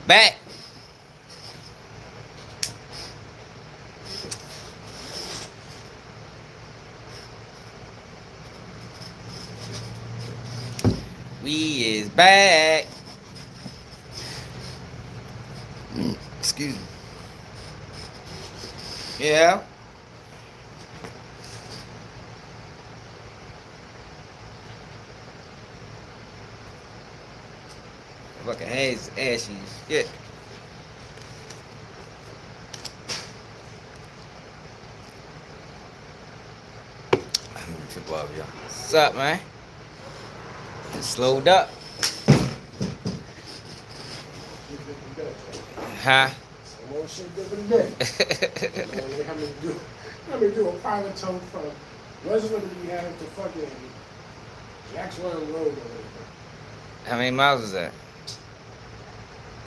Back. We is back. Excuse me. Yeah. Fucking hands ashy shit. I'm gonna trip off, y'all. What's up, man? Just slowed up. Huh? Some more shit different day. They have me do a private tow from West Liberty Ave to fucking Jacksonville Road or whatever. How many miles is that?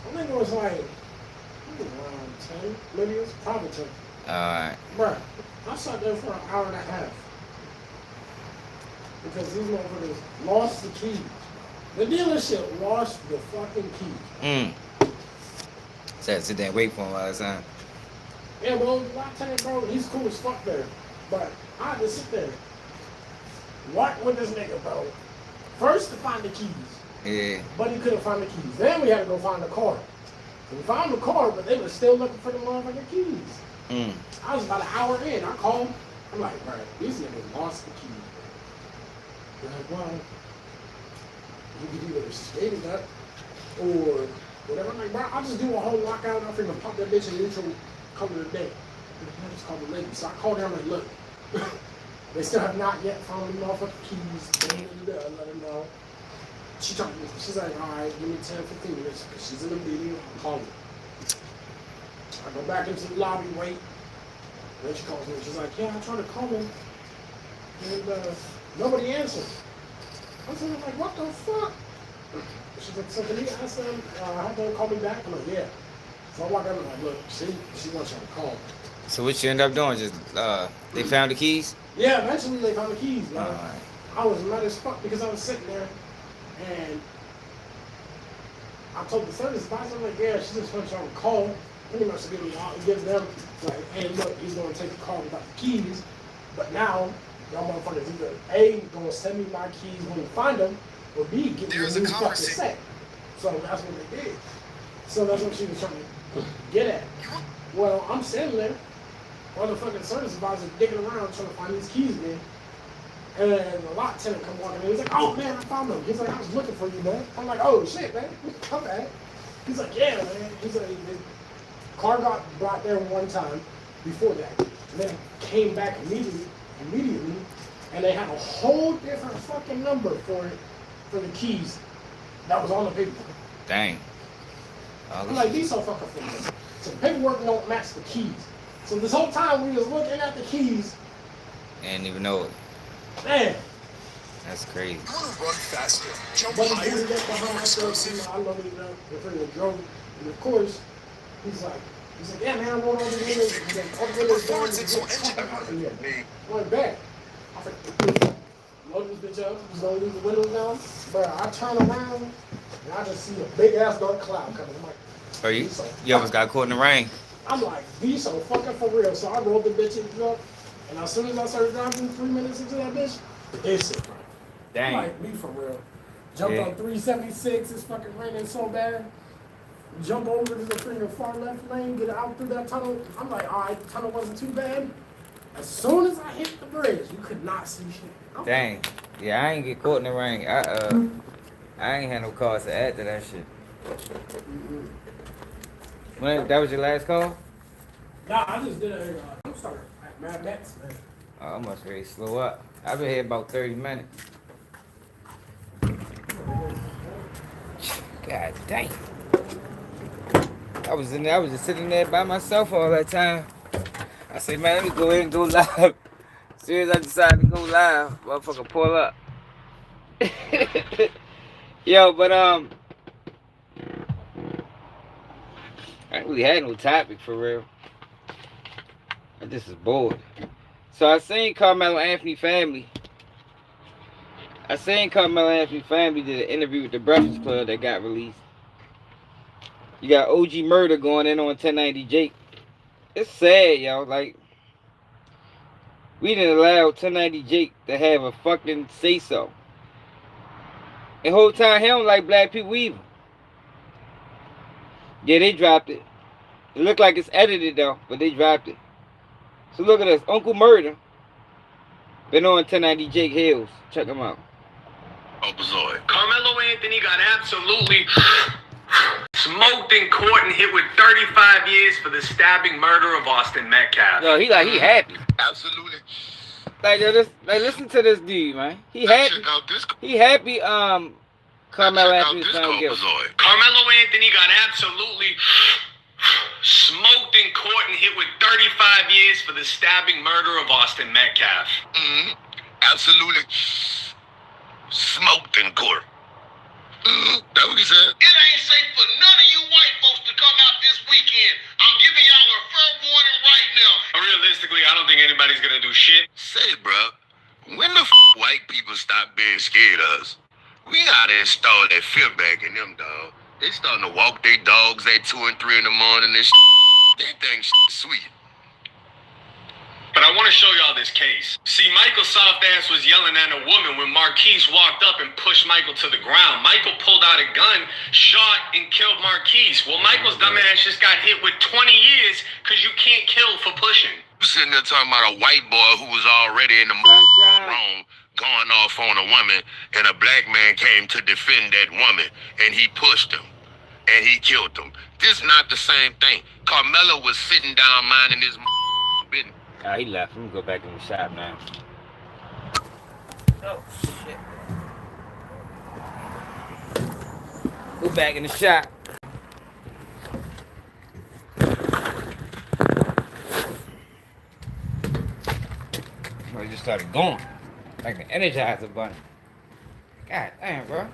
I think it was like around 10, maybe it was private tow. Alright. Bruh, I sat there for an hour and a half because these motherfuckers lost the keys. The dealership lost the fucking keys. So I had to sit there and wait for him all the time. Yeah, bro, Lieutenant, bro, he's cool as fuck there. But I had to sit there. What with this nigga, bro? First to find the keys. Yeah. But he couldn't find the keys. Then we had to go find the car. So we found the car, but they were still looking for the motherfucking keys. I was about an hour in. I called. I'm like, bro, these niggas lost the keys. They're like, well, you could either skate it up or whatever. I'm like, bro, I'll just do a whole lockout. I'm finna pop that bitch in neutral, call it a day. I just called the lady. So I called her. I'm like, look, they still have not yet found the motherfucking keys. Let her know. She told me, she's like, all right, give me 10, 15 minutes, because she's in the meeting, I'll call her. I go back into the lobby, wait. Then she calls me, she's like, yeah, I tried to call him, and nobody answered. I was like, what the fuck? She's like, so can you ask them, have them call me back? I'm like, yeah. So I walk up and I'm like, look, she wants you to call. So what you end up doing? Just they found the keys? Yeah, eventually they found the keys, man. Alright. I was mad as fuck because I was sitting there. And I told the service advisor, I'm like, yeah, she just wants y'all to call. Pretty much to give them, like, hey, look, he's going to take the call without the keys. But now, y'all motherfuckers either A, going to send me my keys when you find them, or B, give me a new fucking set. So that's what they did. So that's what she was trying to get at. Well, I'm standing there, while the fucking service advisor digging around trying to find these keys again. And the lot tenant come walking in. He's like, oh, man, I found them. He's like, I was looking for you, man. I'm like, oh, shit, man. Come back. He's like, yeah, man. He's like, the car got brought there one time before that. And then came back immediately. And they had a whole different fucking number for it, for the keys that was on the paperwork. Dang. I'm like, these so fucking familiar. So the paperwork don't match the keys. So this whole time we was looking at the keys. Didn't even know it. Man. That's crazy. You want to run faster, jump But higher, he get behind more explosive. I love it, the freaking drone. And of course, he's like, yeah, man, I'm going over the windows. He's like, all the windows down. Performance into engine. I went back. I was like, load this bitch up. Just don't leave the windows down. But I turn around, and I just see a big ass dark cloud coming. I'm like, Are you? You almost got caught in the rain. I'm like, these so fucking for real. So I rolled the bitch in the truck. And as soon as I started driving 3 minutes into that bitch, it's it, bro. Dang. I'm like, me for real. Jumped on 376, it's fucking raining so bad. Jump over to the freaking far left lane, get out through that tunnel. I'm like, all right, the tunnel wasn't too bad. As soon as I hit the bridge, you could not see shit. Dang. Yeah, I ain't get caught in the rain. I ain't had no cars to add to that shit. When that was your last call? Nah, I just did a, I'm starting at Mad Max, man. Oh, I must really slow up. I've been here about 30 minutes. God dang. I was just sitting there by myself all that time. I said, man, let me go in and go live. As soon as I decided to go live, motherfucker pull up. Yo, but I ain't really had no topic for real. I just was bored. So I seen Karmelo Anthony family. Did an interview with the Breakfast Club that got released. You got OG murder going in on 1090 Jake. It's sad, yo. Like, we didn't allow 1090 Jake to have a fucking say so. The whole time he don't like black people either. Yeah, they dropped it. It looked like it's edited though, but they dropped it. So look at this. Uncle Murder been on 1090 Jake Hills. Check him out. Karmelo Anthony got absolutely smoked in court and hit with 35 years for the stabbing murder of Austin Metcalf. Yo, he happy. Absolutely. Like, yo, listen to this dude, man. He happy. He happy. Karmelo Anthony found guilty. Karmelo Anthony got absolutely smoked in court and hit with 35 years for the stabbing murder of Austin Metcalf. Absolutely. Smoked in court. That's what he said. It ain't safe for none of you white folks to come out this weekend. I'm giving y'all a fair warning right now. Realistically, I don't think anybody's gonna do shit. Say, bro, when the white people stop being scared of us? We gotta install that fear back in them, dog. They starting to walk their dogs at 2 and 3 in the morning and That thing sweet. But I want to show y'all this case. See, Michael's soft ass was yelling at a woman when Marquise walked up and pushed Michael to the ground. Michael pulled out a gun, shot, and killed Marquise. Well, Michael's dumbass just got hit with 20 years because you can't kill for pushing. You sitting there talking about a white boy who was already in the wrong, going off on a woman, and a black man came to defend that woman, and he pushed him, and he killed him. This not the same thing. Karmelo was sitting down minding his business. Ah, he left. Let me go back in the shop now. Oh, shit. Go back in the shop. Oh, he just started going. Like the Energizer bunny. God damn, bro.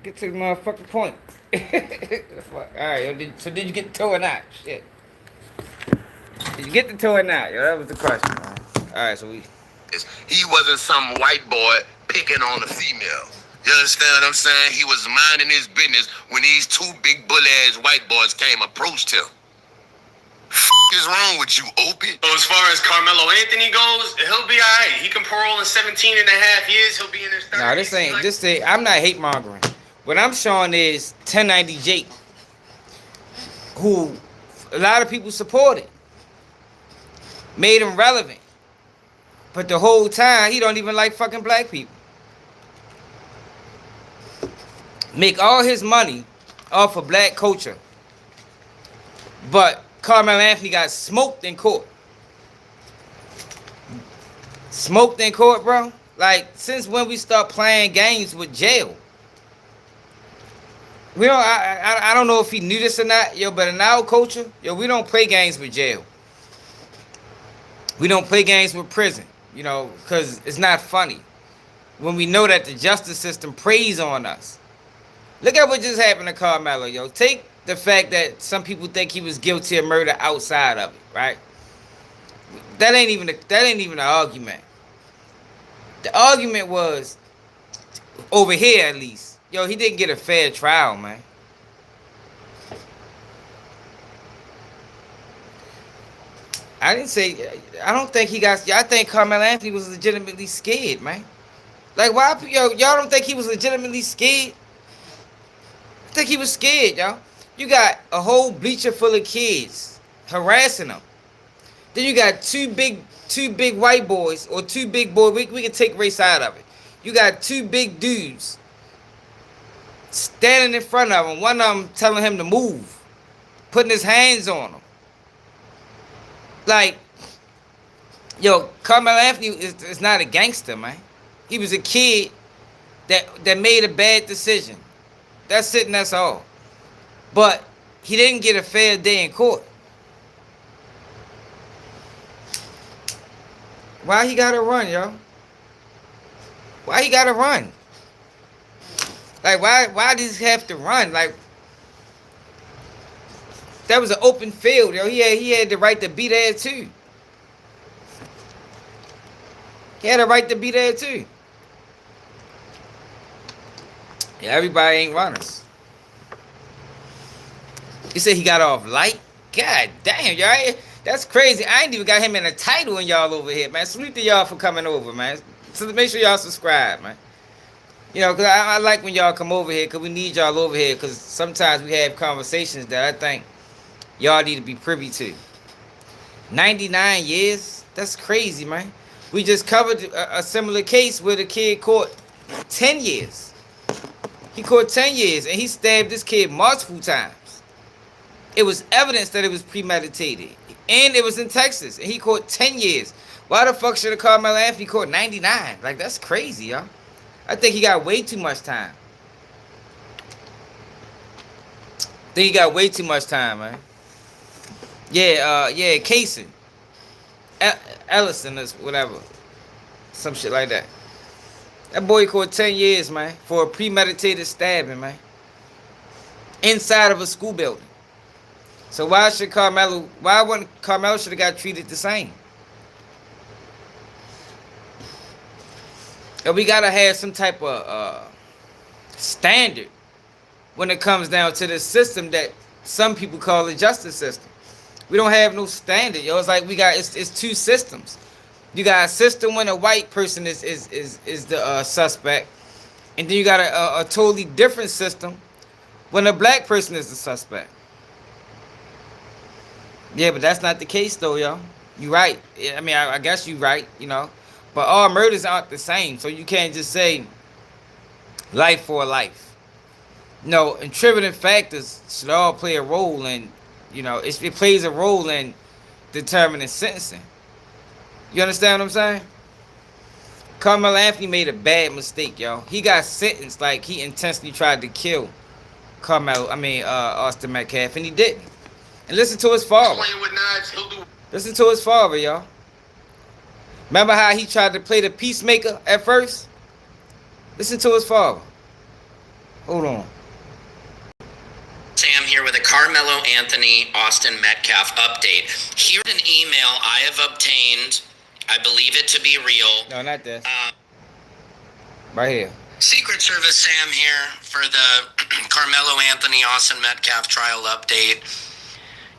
Get to the motherfucking point. Alright, so did you get the toe or not? Shit. Did you get the toe or not? Yo, that was the question, man. Alright, so He wasn't some white boy picking on a female. You understand what I'm saying? He was minding his business when these two big bully-ass white boys came approached him. Is wrong with you, Opie? So as far as Karmelo Anthony goes, he'll be alright. He can parole in 17 and a half years. He'll be in his 30s. I'm not hate mongering. What I'm showing is 1090 Jake, who a lot of people supported, made him relevant. But the whole time, he don't even like fucking black people. Make all his money off of black culture. But Karmelo Anthony got smoked in court. Smoked in court, bro? Like, since when we start playing games with jail? We don't. I don't know if he knew this or not, yo. But in our culture, yo, we don't play games with jail. We don't play games with prison, you know, because it's not funny. When we know that the justice system preys on us. Look at what just happened to Karmelo, yo. Take the fact that some people think he was guilty of murder outside of it, right? That ain't even an argument. The argument was, over here at least, yo, he didn't get a fair trial, man. I don't think he got, I think Karmelo Anthony was legitimately scared, man. Like, why, yo, y'all don't think he was legitimately scared? I think he was scared, y'all. You got a whole bleacher full of kids harassing him. Then you got two big white boys, or two big boys, we can take race out of it. You got two big dudes standing in front of him. One of them telling him to move, putting his hands on him. Like, yo, Karmelo Anthony is not a gangster, man. He was a kid that made a bad decision. That's it and that's all. But he didn't get a fair day in court. Why he gotta run, yo? Why he gotta run? Like, why does he have to run? Like, that was an open field, yo. He had the right to be there too. He had a right to be there too. Yeah, everybody ain't runners. You said he got off light? God damn, y'all. That's crazy. I ain't even got him in a title and y'all over here, man. Salute to y'all for coming over, man. So make sure y'all subscribe, man. You know, because I like when y'all come over here, because we need y'all over here, because sometimes we have conversations that I think y'all need to be privy to. 99 years? That's crazy, man. We just covered a similar case where the kid caught 10 years. He caught 10 years, and he stabbed this kid multiple times. It was evidence that it was premeditated. And it was in Texas, and he caught 10 years. Why the fuck should a Karmelo Anthony caught 99? Like, that's crazy, y'all. I think he got way too much time. Man. Yeah, Casey. Ellison or whatever. Some shit like that. That boy caught 10 years, man, for a premeditated stabbing, man. Inside of a school building. So why wouldn't Karmelo should have got treated the same? And we gotta have some type of standard when it comes down to the system that some people call the justice system. We don't have no standard, yo. It's like it's two systems. You got a system when a white person is the suspect, and then you got a totally different system when a black person is the suspect. Yeah, but that's not the case though, y'all. You right. I mean, I guess you right, you know. But all murders aren't the same, so you can't just say life for life. No, attributing factors should all play a role in, you know, it plays a role in determining sentencing. You understand what I'm saying? Karmelo Anthony made a bad mistake, y'all. He got sentenced like he intentionally tried to kill Austin Metcalf, and he didn't. And listen to his father. Listen to his father, y'all. Remember how he tried to play the peacemaker at first? Listen to his father. Hold on. Sam here with a Karmelo Anthony Austin Metcalf update. Here's an email I have obtained. I believe it to be real. No, not this. Right here. Secret Service Sam here for the Karmelo Anthony Austin Metcalf trial update.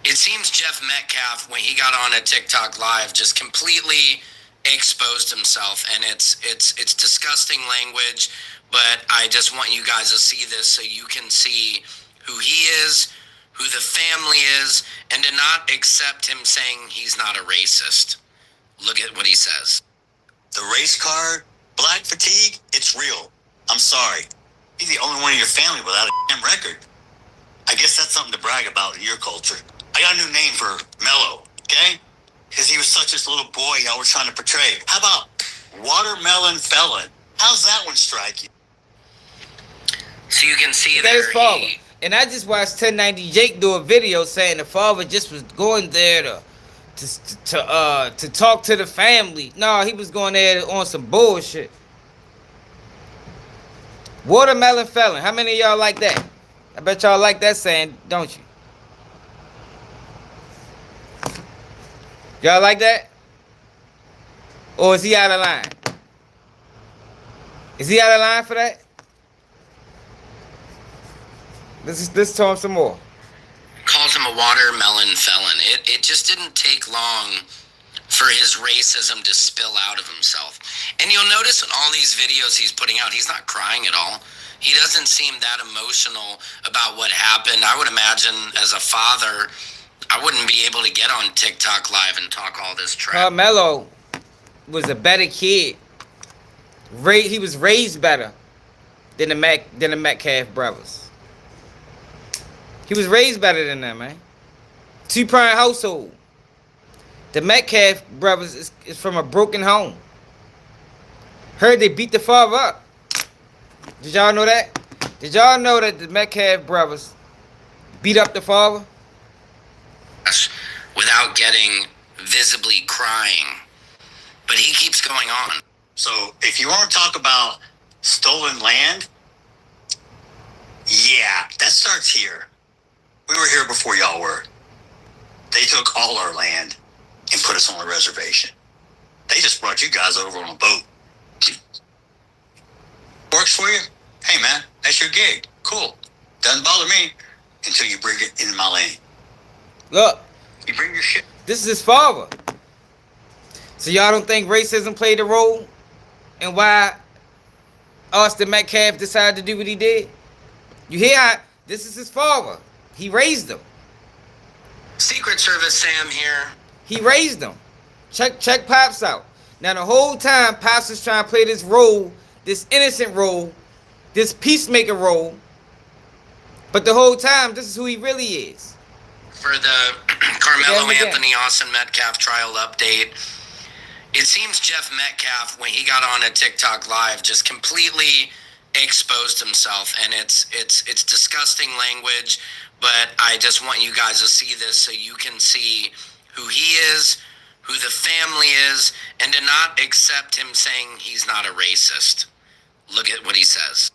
It seems Jeff Metcalf, when he got on a TikTok live, just completely exposed himself, and it's disgusting language, but I just want you guys to see this so you can see who he is, who the family is, and to not accept him saying he's not a racist. Look at what he says. The race card, black fatigue, it's real. I'm sorry. He's the only one in your family without a damn record. I guess that's something to brag about in your culture. I got a new name for Mello, okay? Because he was such this little boy y'all were trying to portray. How about Watermelon Felon? How's that one strike you? So you can see that his father. And I just watched 1090 Jake do a video saying the father just was going there to talk to the family. No, he was going there on some bullshit. Watermelon Felon. How many of y'all like that? I bet y'all like that saying, don't you? Y'all like that? Or is he out of line? Is he out of line for that? Let's tell him some more. Calls him a watermelon felon. It just didn't take long for his racism to spill out of himself. And you'll notice in all these videos he's putting out, he's not crying at all. He doesn't seem that emotional about what happened. I would imagine as a father, I wouldn't be able to get on TikTok live and talk all this crap. Karmelo was a better kid. He was raised better than the Metcalf brothers. He was raised better than them, man. Two-parent household. The Metcalf brothers is from a broken home. Heard they beat the father up. Did y'all know that? Did y'all know that the Metcalf brothers beat up the father? Without getting visibly crying. But he keeps going on. So if you want to talk about stolen land, yeah, that starts here. We were here before y'all were. They took all our land and put us on a reservation. They just brought you guys over on a boat. Works for you? Hey, man, that's your gig. Cool. Doesn't bother me. until you bring it in my lane. Look, you bring your shit. This is his father. So y'all don't think racism played a role in why Austin Metcalf decided to do what he did? You hear how this is his father. He raised him. Secret Service Sam here. He raised him. Check Pops out. Now the whole time Pops is trying to play this role, this innocent role, this peacemaker role. But the whole time, this is who he really is. For the Karmelo Anthony Austin Metcalf trial update, it seems Jeff Metcalf, when he got on a TikTok live, just completely exposed himself, and it's disgusting language. But I just want you guys to see this so you can see who he is, who the family is, and to not accept him saying he's not a racist. Look at what he says.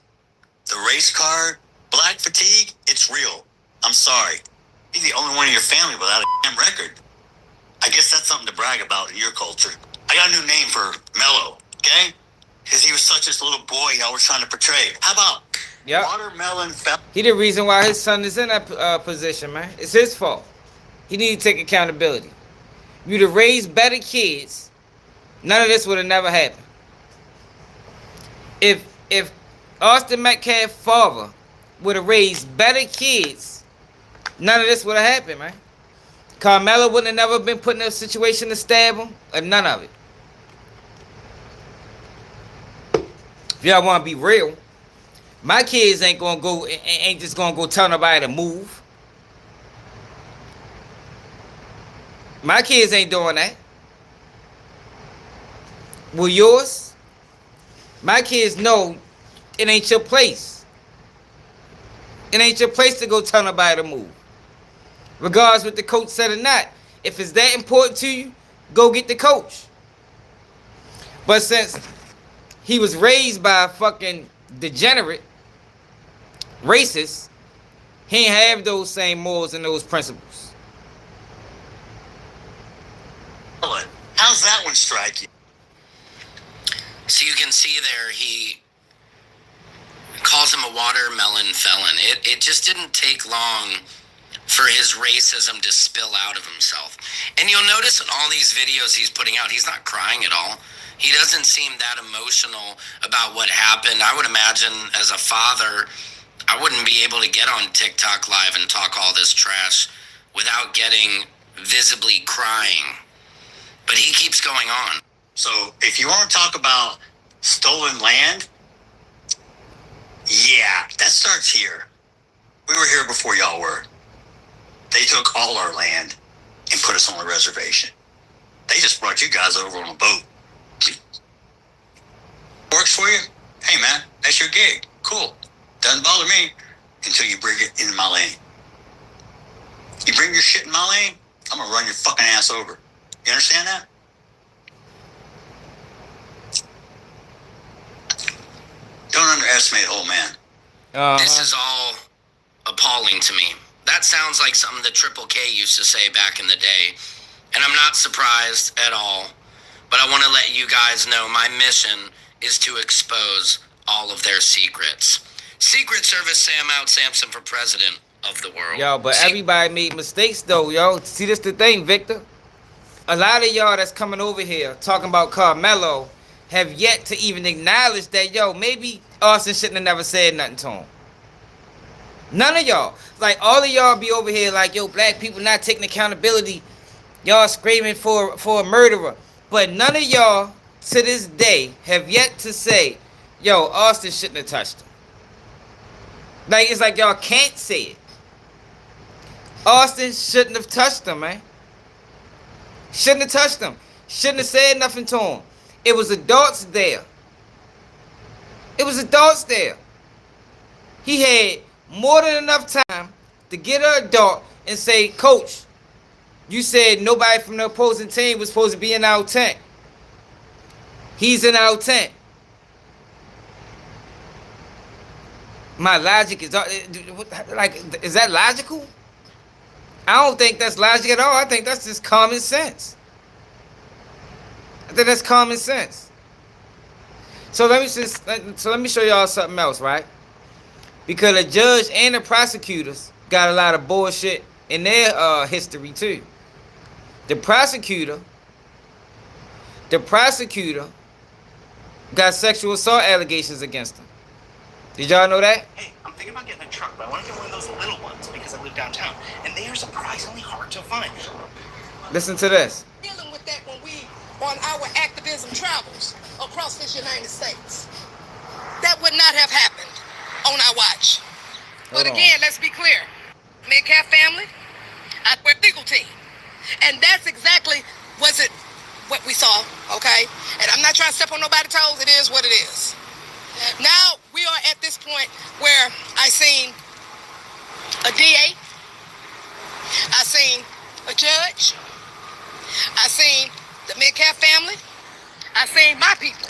The race card, black fatigue, it's real. I'm sorry. He's the only one in your family without a damn record. I guess that's something to brag about in your culture. I got a new name for Mello, okay? Because he was such this little boy y'all were trying to portray. How about watermelon fell? He the reason why his son is in that position, man. It's his fault. He need to take accountability. You'd have raised better kids, none of this would have never happened. If Austin Metcalf's father would have raised better kids, none of this would have happened, man. Karmelo wouldn't have never been put in a situation to stab him, or none of it. If y'all want to be real, my kids ain't just gonna go tell nobody to move. My kids ain't doing that. Will yours? My kids know it ain't your place. It ain't your place to go tell nobody to move. Regardless what the coach said or not. If it's that important to you, go get the coach. But since he was raised by a fucking degenerate, racist, he ain't have those same morals and those principles. How's that one strike you? So you can see there, he calls him a watermelon felon. It just didn't take long for his racism to spill out of himself. And you'll notice in all these videos he's putting out, he's not crying at all. He doesn't seem that emotional about what happened. I would imagine as a father, I wouldn't be able to get on TikTok live and talk all this trash without getting visibly crying. But he keeps going on. So if you want to talk about stolen land, yeah, that starts here. We were here before y'all were. They took all our land and put us on a reservation. They just brought you guys over on a boat. Works for you? Hey, man, that's your gig. Cool. Doesn't bother me until you bring it in my lane. You bring your shit in my lane, I'm going to run your fucking ass over. You understand that? Don't underestimate old man. This is all appalling to me. That sounds like something that Triple K used to say back in the day. And I'm not surprised at all. But I want to let you guys know my mission is to expose all of their secrets. Secret Service Sam out, Samson for president of the world. Yo, but everybody made mistakes though, yo. See, this the thing, Victor. A lot of y'all that's coming over here talking about Karmelo have yet to even acknowledge that, yo, maybe Austin shouldn't have never said nothing to him. None of y'all. Like, all of y'all be over here like, yo, black people not taking accountability. Y'all screaming for a murderer. But none of y'all, to this day, have yet to say, yo, Austin shouldn't have touched him. Like, it's like y'all can't say it. Austin shouldn't have touched him, man. Shouldn't have touched him. Shouldn't have said nothing to him. It was adults there. It was adults there. He had more than enough time to get an adult and say, Coach, you said nobody from the opposing team was supposed to be in our tent. He's in our tent. My logic is, like, is that logical? I don't think that's logic at all. I think that's just common sense. I think that's common sense. So let me show y'all something else, right? Because the judge and the prosecutors got a lot of bullshit in their history too. The prosecutor got sexual assault allegations against him. Did y'all know that? Hey, I'm thinking about getting a truck, but I want to get one of those little ones because I live downtown, and they are surprisingly hard to find. Listen to this. Dealing with that when we on our activism travels across this United States. That would not have happened on our watch. But again, let's be clear. Metcalf family, we're a legal team. And that's exactly what we saw, okay? And I'm not trying to step on nobody's toes. It is what it is. Now we are at this point where I seen a DA, I seen a judge, I seen the Metcalf family, I seen my people.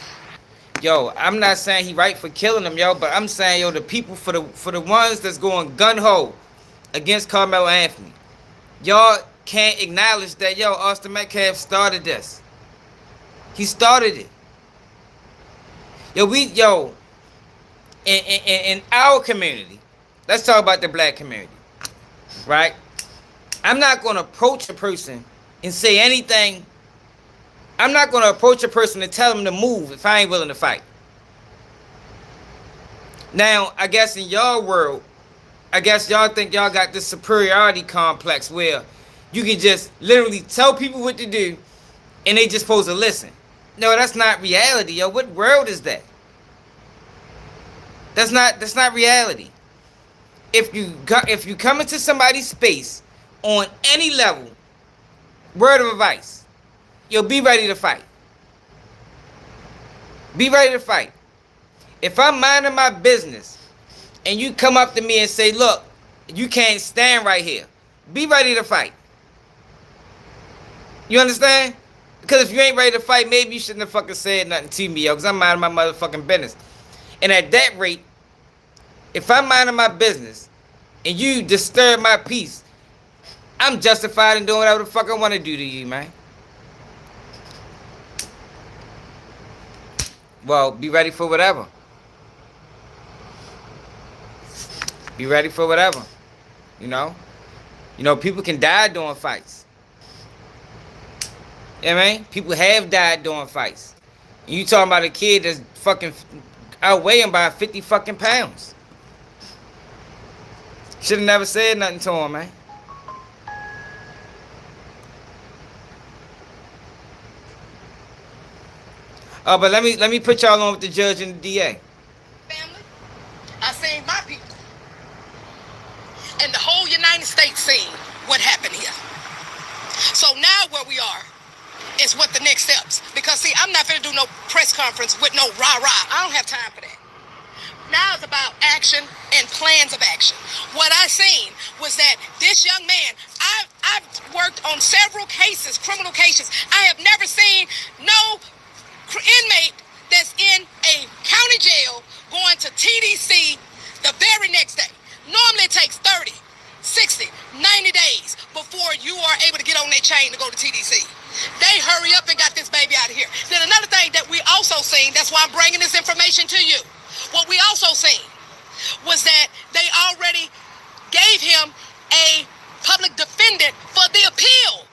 Yo, I'm not saying he right for killing them, yo, but I'm saying, yo, the people for the ones that's going gun-ho against Karmelo Anthony, y'all can't acknowledge that, yo, Austin Metcalf started this. He started it. Yo, in our community, let's talk about the black community, right? I'm not going to approach a person and say anything. I'm not going to approach a person and tell them to move if I ain't willing to fight. Now, I guess in y'all world, I guess y'all think y'all got this superiority complex where you can just literally tell people what to do and they just supposed to listen. No, that's not reality, yo. What world is that? That's not reality. If you come into somebody's space on any level, word of advice, yo, be ready to fight. Be ready to fight. If I'm minding my business and you come up to me and say, look, you can't stand right here, be ready to fight. You understand? Because if you ain't ready to fight, maybe you shouldn't have fucking said nothing to me, yo, because I'm minding my motherfucking business. And at that rate, if I'm minding my business and you disturb my peace, I'm justified in doing whatever the fuck I want to do to you, man. Well, be ready for whatever. Be ready for whatever. You know? People can die during fights. You know what I mean? People have died during fights. And you talking about a kid that's fucking outweighing by 50 fucking pounds. Should have never said nothing to him, man. Oh, but let me put y'all on with the judge and the DA. Family, I seen my people. And the whole United States seen what happened here. So now where we are is what the next steps. Because see, I'm not gonna do no press conference with no rah-rah. I don't have time for that. Now it's about action and plans of action. What I seen was that this young man, I've worked on several cases, criminal cases. I have never seen no inmate that's in a county jail going to TDC the very next day. Normally it takes 30, 60, 90 days before you are able to get on their chain to go to TDC. They hurry up and got this baby out of here. Then another thing that we also seen, that's why I'm bringing this information to you. What we also seen was that they already gave him a public defendant for the appeal.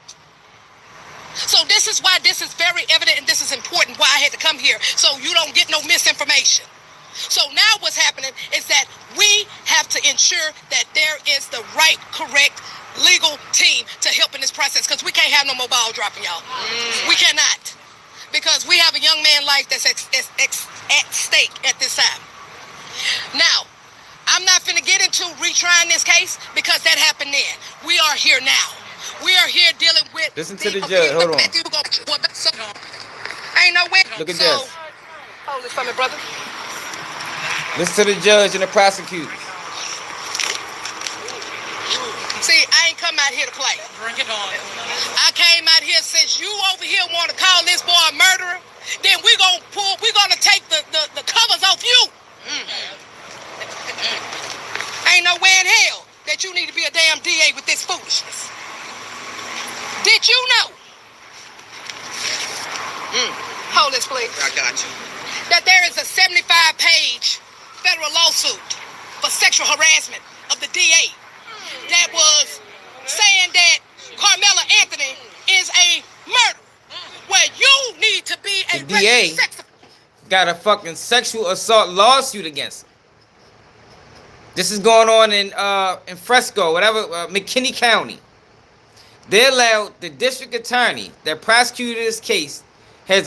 So this is why this is very evident and this is important, why I had to come here, so you don't get no misinformation. So now what's happening is that we have to ensure that there is the right, correct, legal team to help in this process, because we can't have no more ball dropping, y'all. We cannot. Because we have a young man life that's at stake at this time. Now, I'm not finna get into retrying this case because that happened then. We are here now. We are here dealing with... Listen to the judge. Hold on. Ain't no way. Look at this. Hold this for me, brother. Listen to the judge and the prosecutor. See, I ain't come out here to play. Bring it on. I came out here, since you over here want to call this boy a murderer, then we're gonna take the covers off you. Ain't no way in hell that you need to be a damn DA with this foolishness. Did you know? Hold this, please. I got you. That there is a 75-page federal lawsuit for sexual harassment of the DA. that was saying that Karmelo Anthony is a murderer. Where you need to be a the DA sex got a fucking sexual assault lawsuit against him. This is going on in Fresco, whatever, McKinney County. They allowed the district attorney that prosecuted this case has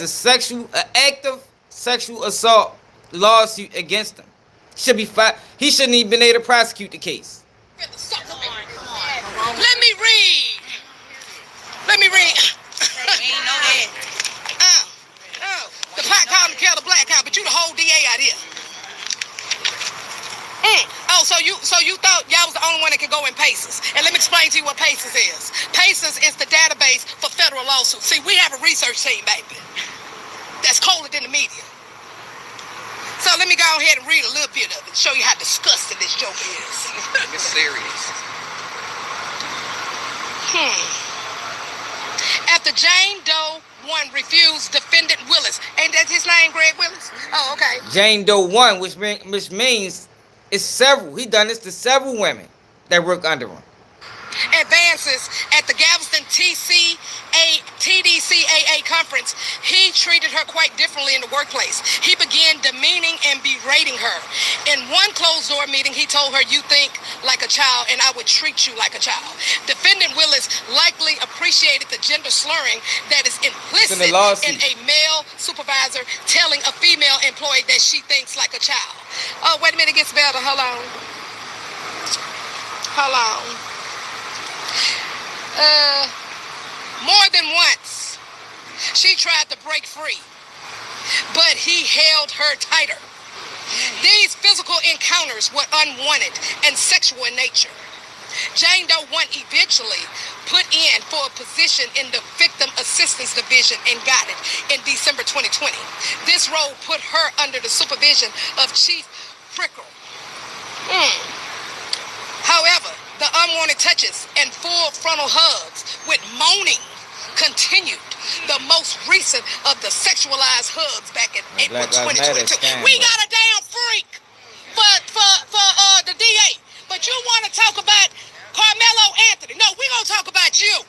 an active sexual assault lawsuit against him. Should be he shouldn't even been able to prosecute the case. Let me read. Let me read. The pot calling the kettle black cow, but you the whole DA out here. Oh, so you thought y'all was the only one that could go in PACES. And let me explain to you what PACES is. PACES is the database for federal lawsuits. See, we have a research team, baby, that's colder than the media. So let me go ahead and read a little bit of it, show you how disgusting this joke is. It's serious. After Jane Doe 1 refused defendant Willis. Ain't that his name, Greg Willis? Oh, okay. Jane Doe 1, which means it's several. He done this to several women that work under him. Advances at the Galveston TDCAA conference, he treated her quite differently in the workplace. He began demeaning and berating her. In one closed-door meeting, he told her, "You think like a child, and I would treat you like a child." Defendant Willis likely appreciated the gender slurring that is implicit in a male supervisor telling a female employee that she thinks like a child. Oh, wait a minute, it gets better. Hold on. More than once, she tried to break free, but he held her tighter. These physical encounters were unwanted and sexual in nature. Jane Doe 1 eventually put in for a position in the Victim Assistance Division and got it in December 2020. This role put her under the supervision of Chief Prickle. However, the unwanted touches and full frontal hugs with moaning continued. The most recent of the sexualized hugs back in April 2022. We got a damn freak for the DA. But you want to talk about Karmelo Anthony. No, we're going to talk about you.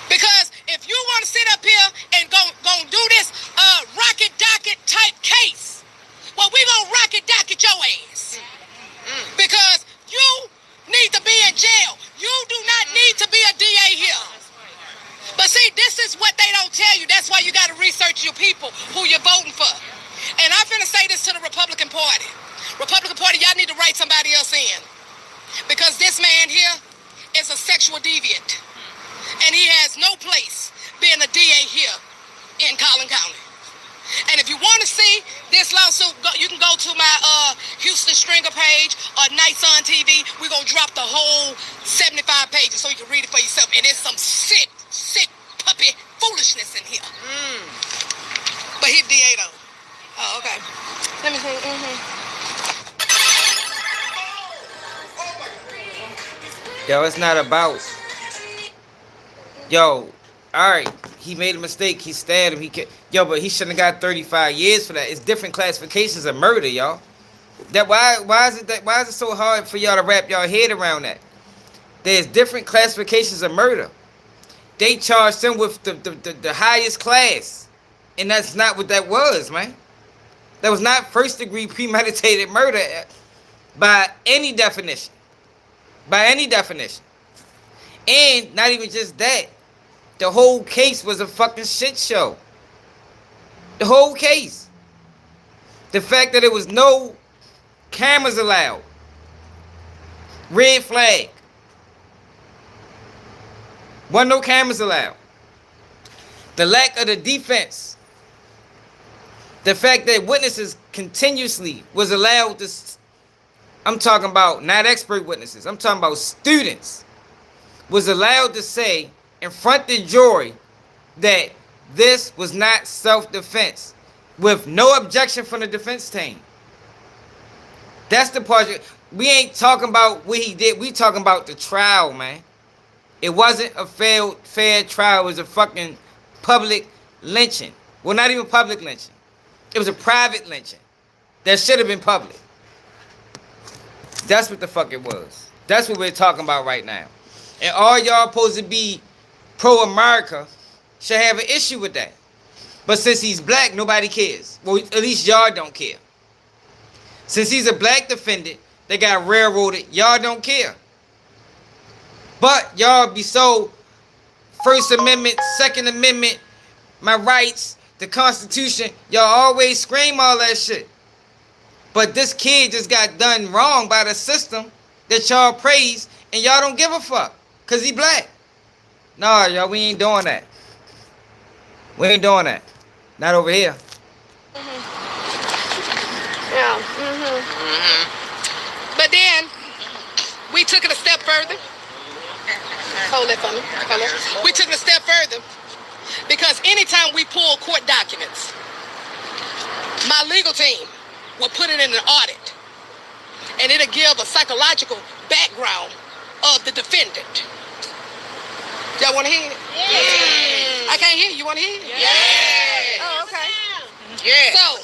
Because if you want to sit up here and go do this rocket docket type case, well, we're going to rocket docket your ass. Because you need to be in jail. You do not need to be a DA here. But see, this is what they don't tell you. That's why you got to research your people, who you're voting for. And I'm finna say this to the Republican Party. Republican Party, y'all need to write somebody else in. Because this man here is a sexual deviant. And he has no place being a DA here in Collin County. And if you want to see this lawsuit, you can go to my Houston Stringer page or Nights on TV. We're going to drop the whole 75 pages so you can read it for yourself. And there's some sick puppy foolishness in here. But he's DA though. Oh, okay. Let me see. Yo, it's not about. Yo, all right. He made a mistake. He stabbed him. But he shouldn't have got 35 years for that. It's different classifications of murder, y'all. Why is it so hard for y'all to wrap y'all head around that? There's different classifications of murder. They charged him with the highest class, and that's not what that was, man. That was not first degree premeditated murder by any definition. By any definition. And not even just that. The whole case was a fucking shit show. The whole case. The fact that there was no cameras allowed. Red flag. Wasn't no cameras allowed. The lack of the defense. The fact that witnesses continuously was allowed to... I'm talking about not expert witnesses. I'm talking about students. Was allowed to say in front of the jury that this was not self-defense with no objection from the defense team. That's the part. We ain't talking about what he did. We talking about the trial, man. It wasn't a fair trial. It was a fucking public lynching. Well, not even public lynching. It was a private lynching that should have been public. That's what the fuck it was. That's what we're talking about right now. And all y'all supposed to be pro-America should have an issue with that. But since he's black, nobody cares. Well, at least y'all don't care. Since he's a black defendant, they got railroaded. Y'all don't care. But y'all be so First Amendment, Second Amendment, my rights, the Constitution. Y'all always scream all that shit. But this kid just got done wrong by the system that y'all praise, and y'all don't give a fuck because he black. Nah, y'all, we ain't doing that. We ain't doing that. Not over here. Yeah. But then we took it a step further. Hold it for me. We took it a step further because anytime we pull court documents, my legal team will put it in an audit, and it'll give a psychological background of the defendant. Y'all want to hear it? Yeah. I can't hear you. You want to hear it? Yeah. Oh, okay. Yeah. So,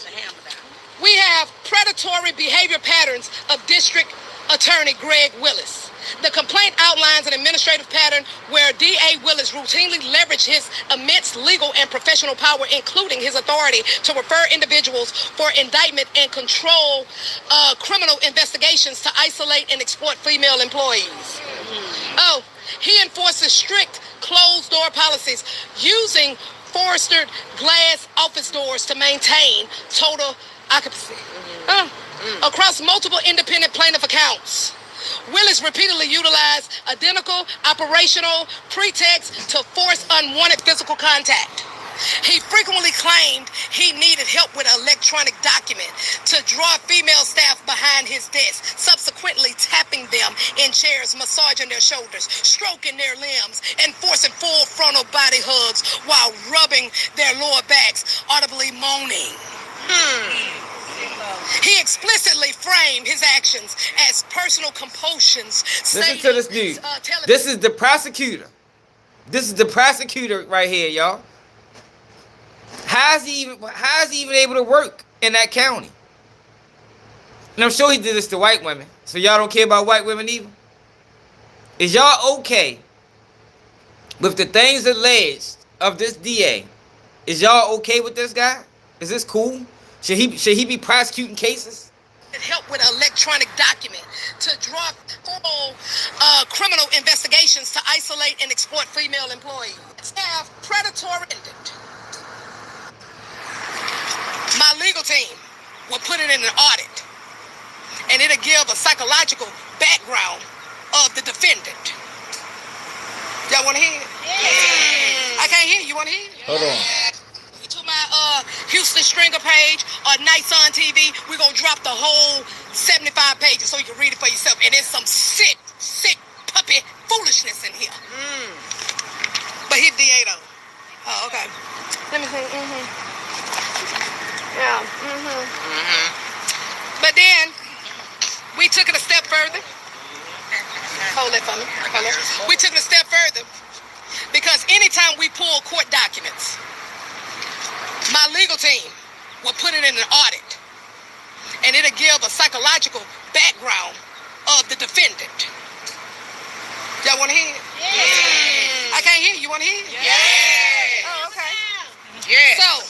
we have predatory behavior patterns of District Attorney Greg Willis. The complaint outlines an administrative pattern where D.A. Willis routinely leveraged his immense legal and professional power, including his authority to refer individuals for indictment and control criminal investigations, to isolate and exploit female employees. Oh, he enforces strict closed-door policies using forested glass office doors to maintain total occupancy. Across multiple independent plaintiff accounts, Willis repeatedly utilized identical operational pretexts to force unwanted physical contact. He frequently claimed he needed help with an electronic document to draw female staff behind his desk, subsequently tapping them in chairs, massaging their shoulders, stroking their limbs, and forcing full frontal body hugs while rubbing their lower backs, audibly moaning. He explicitly framed his actions as personal compulsions. Listen to this dude. This is the prosecutor. This is the prosecutor right here, y'all. How is he even able to work in that county? And I'm sure he did this to white women. So y'all don't care about white women either? Is y'all okay with the things alleged of this DA? Is y'all okay with this guy? Is this cool? Should he be prosecuting cases? Help with an electronic document to draw full criminal investigations to isolate and exploit female employees. Staff predatory. My legal team will put it in an audit, and it'll give a psychological background of the defendant. Y'all want to hear it? Yeah. I can't hear you. You want to hear it? Hold on. To my Houston Stringer page or Nights on TV, we're going to drop the whole 75 pages so you can read it for yourself. And there's some sick puppy foolishness in here. But he's DA though. Oh, okay. Let me see. Yeah. But then we took it a step further. Hold it for me. We took it a step further because anytime we pull court documents, my legal team will put it in an audit, and it'll give a psychological background of the defendant. Y'all want to hear it? Yeah. I can't hear you. You want to hear it? Yeah. Oh, okay. Yeah. So,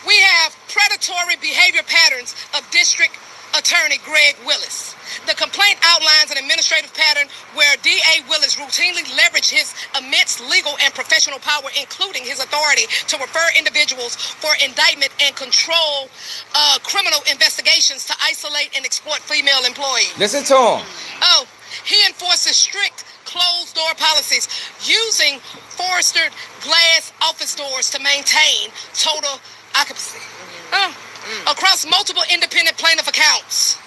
we have predatory behavior patterns of District Attorney Greg Willis. The complaint outlines an administrative pattern where D.A. Willis routinely leveraged his immense legal and professional power, including his authority to refer individuals for indictment and control criminal investigations, to isolate and exploit female employees. Listen to him. Oh, he enforces strict closed-door policies using forested glass office doors to maintain total occupancy. Across multiple independent plaintiff accounts,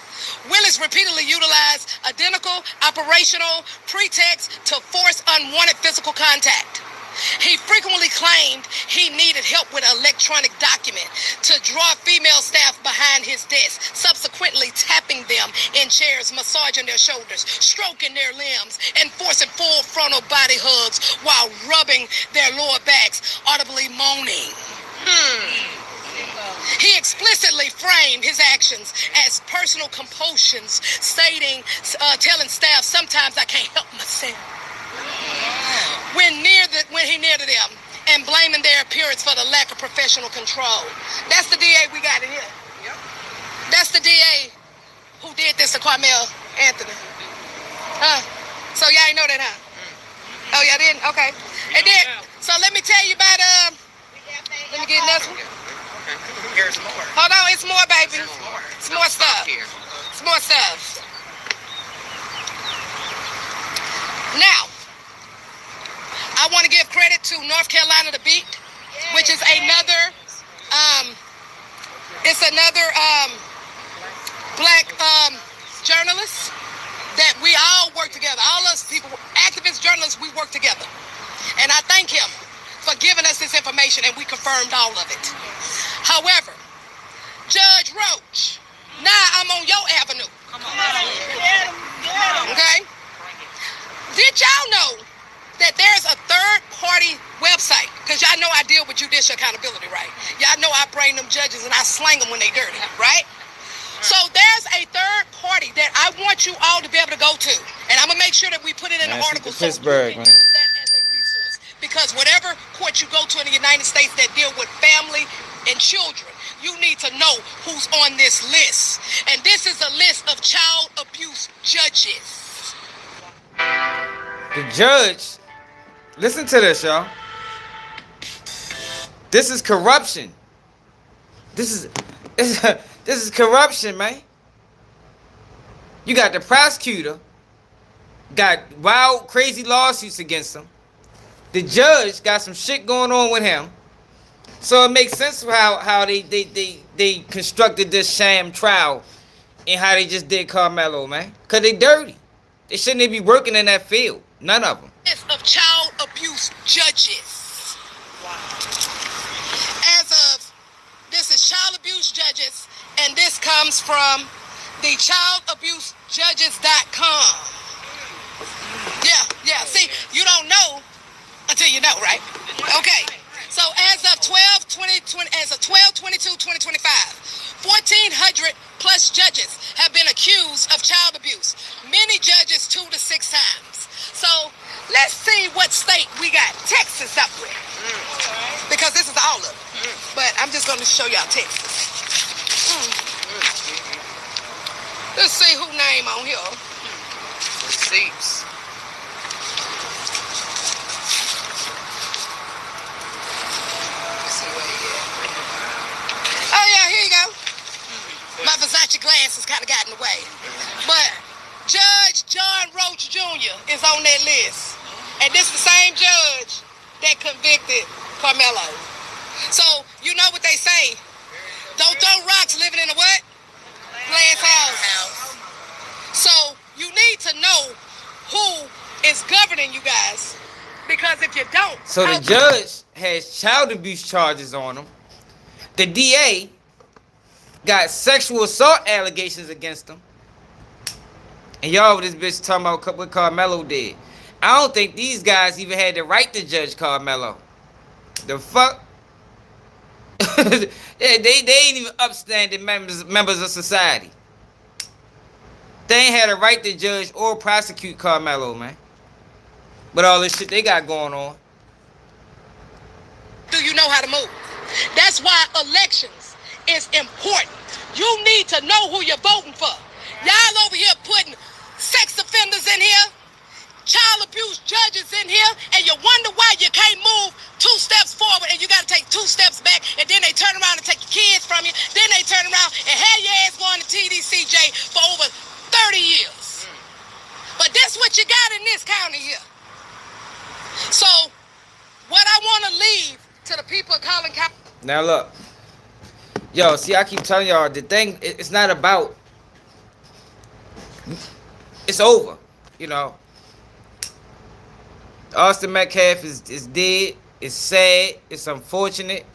Willis repeatedly utilized identical operational pretexts to force unwanted physical contact. He frequently claimed he needed help with an electronic document to draw female staff behind his desk, subsequently tapping them in chairs, massaging their shoulders, stroking their limbs, and forcing full frontal body hugs while rubbing their lower backs, audibly moaning. He explicitly framed his actions as personal compulsions, stating, telling staff, sometimes I can't help myself. When he near to them, and blaming their appearance for the lack of professional control. That's the DA we got in here. Yep. That's the DA who did this to Karmelo Anthony. So y'all ain't know that, huh? Oh, y'all didn't? Okay. And then, so let me tell you about, let me get this one. Here's more. Hold on, it's more, baby. There's more. It's more stuff. Here. It's more stuff. Now, I want to give credit to North Carolina The Beat, which is another, black journalist that we all work together. All us people, activists, journalists, we work together. And I thank him for giving us this information, and we confirmed all of it. However, Judge Roach, now I'm on your avenue. Okay? Did y'all know that there's a third-party website? Because y'all know I deal with judicial accountability, right? Y'all know I bring them judges and I slang them when they dirty, right? So there's a third party that I want you all to be able to go to. And I'm going to make sure that we put it in the article so you can use that as a resource. Because whatever court you go to in the United States that deal with family and children, you need to know who's on this list. And this is a list of child abuse judges. The judge, listen to this, y'all. This is corruption. This is corruption, man. You got the prosecutor, got wild, crazy lawsuits against him. The judge got some shit going on with him. So it makes sense how they constructed this sham trial and how they just did Karmelo, man. Because they dirty. They shouldn't even be working in that field. None of them. List of child abuse judges. Wow. As of, this is child abuse judges, and this comes from the childabusejudges.com. Yeah. See, you don't know until you know, right? Okay. So as of 12/22/2025, 1,400 plus judges have been accused of child abuse. Many judges 2 to 6 times. So let's see what state we got Texas up with. Because this is all of it. But I'm just going to show y'all Texas. Let's see who name on here. Receipts. Oh yeah, here you go. My Versace glasses kind of got in the way. But Judge John Roach Jr. is on that list. And this is the same judge that convicted Karmelo. So, you know what they say. Don't throw rocks living in a what? Glass house. So, you need to know who is governing you guys. Because if you don't... So the judge has child abuse charges on him. The DA got sexual assault allegations against him. And y'all with this bitch talking about what Karmelo did. I don't think these guys even had the right to judge Karmelo. The fuck? Yeah, they ain't even upstanding members of society. They ain't had a right to judge or prosecute Karmelo, man. With all this shit they got going on. Do you know how to move? That's why elections is important. You need to know who you're voting for. Y'all over here putting sex offenders in here, child abuse judges in here, and you wonder why you can't move 2 steps forward and you got to take 2 steps back, and then they turn around and take your kids from you. Then they turn around and have your ass going to TDCJ for over 30 years. But this what you got in this county here. So, what I want to leave to the people of Collin County. Now look. Yo, see, I keep telling y'all, the thing, it's not about, it's over, you know. Austin Metcalf is dead. It's sad. It's unfortunate.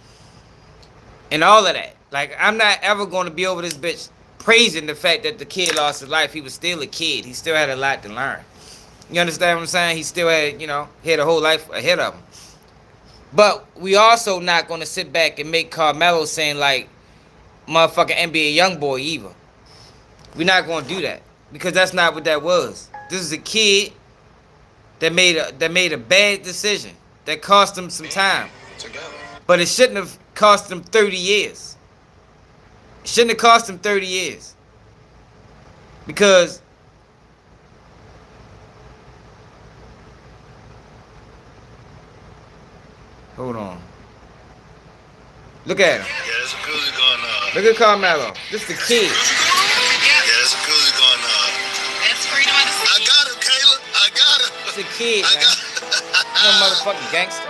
And all of that. Like, I'm not ever going to be over this bitch praising the fact that the kid lost his life. He was still a kid. He still had a lot to learn. You understand what I'm saying? He still had, he had a whole life ahead of him. But we also not going to sit back and make Karmelo saying, like, motherfucking NBA YoungBoy either. We're not gonna do that because that's not what that was. This is a kid that made a bad decision that cost him some time, but it shouldn't have cost him 30 years. It shouldn't have cost him 30 years because hold on. Look at him. Yeah, there's a cruiser going on. Look at Karmelo. This is the kid. Yeah, there's a cruiser going on. That's freedom of the I got him, Kayla. I got him. It's a kid, I man. got No motherfucking gangster.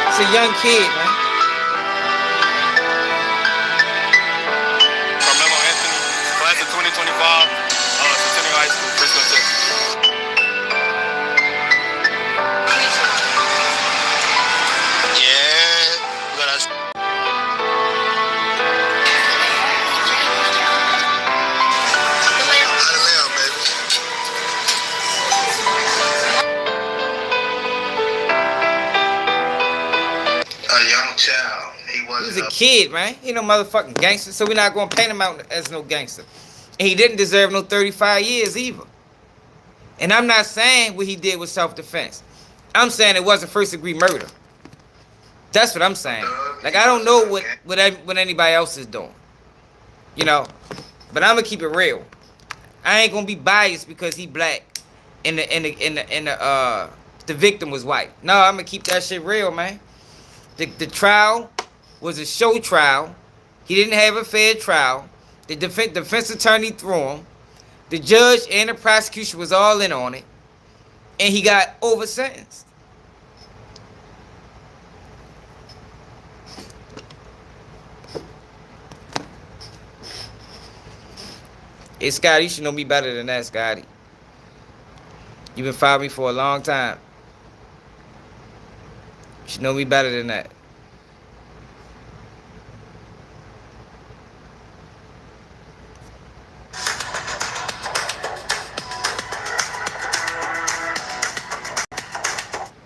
It's a young kid, man. Karmelo Anthony, class of 2025, Centennial High School, Frisco, Texas. Yeah, but I. How to live, baby. A young child. He He's a kid, man. He no motherfucking gangster, so we're not gonna paint him out as no gangster. And he didn't deserve no 35 years either. And I'm not saying what he did was self-defense. I'm saying it wasn't first-degree murder. That's what I'm saying. Like, I don't know what anybody else is doing, you know. But I'm gonna keep it real. I ain't gonna be biased because he black and the victim was white. No, I'm gonna keep that shit real, man. The trial was a show trial. He didn't have a fair trial. The defense attorney threw him. The judge and the prosecution was all in on it, and he got over sentenced. Hey, Scotty, you should know me better than that, Scotty. You've been following me for a long time. You should know me better than that.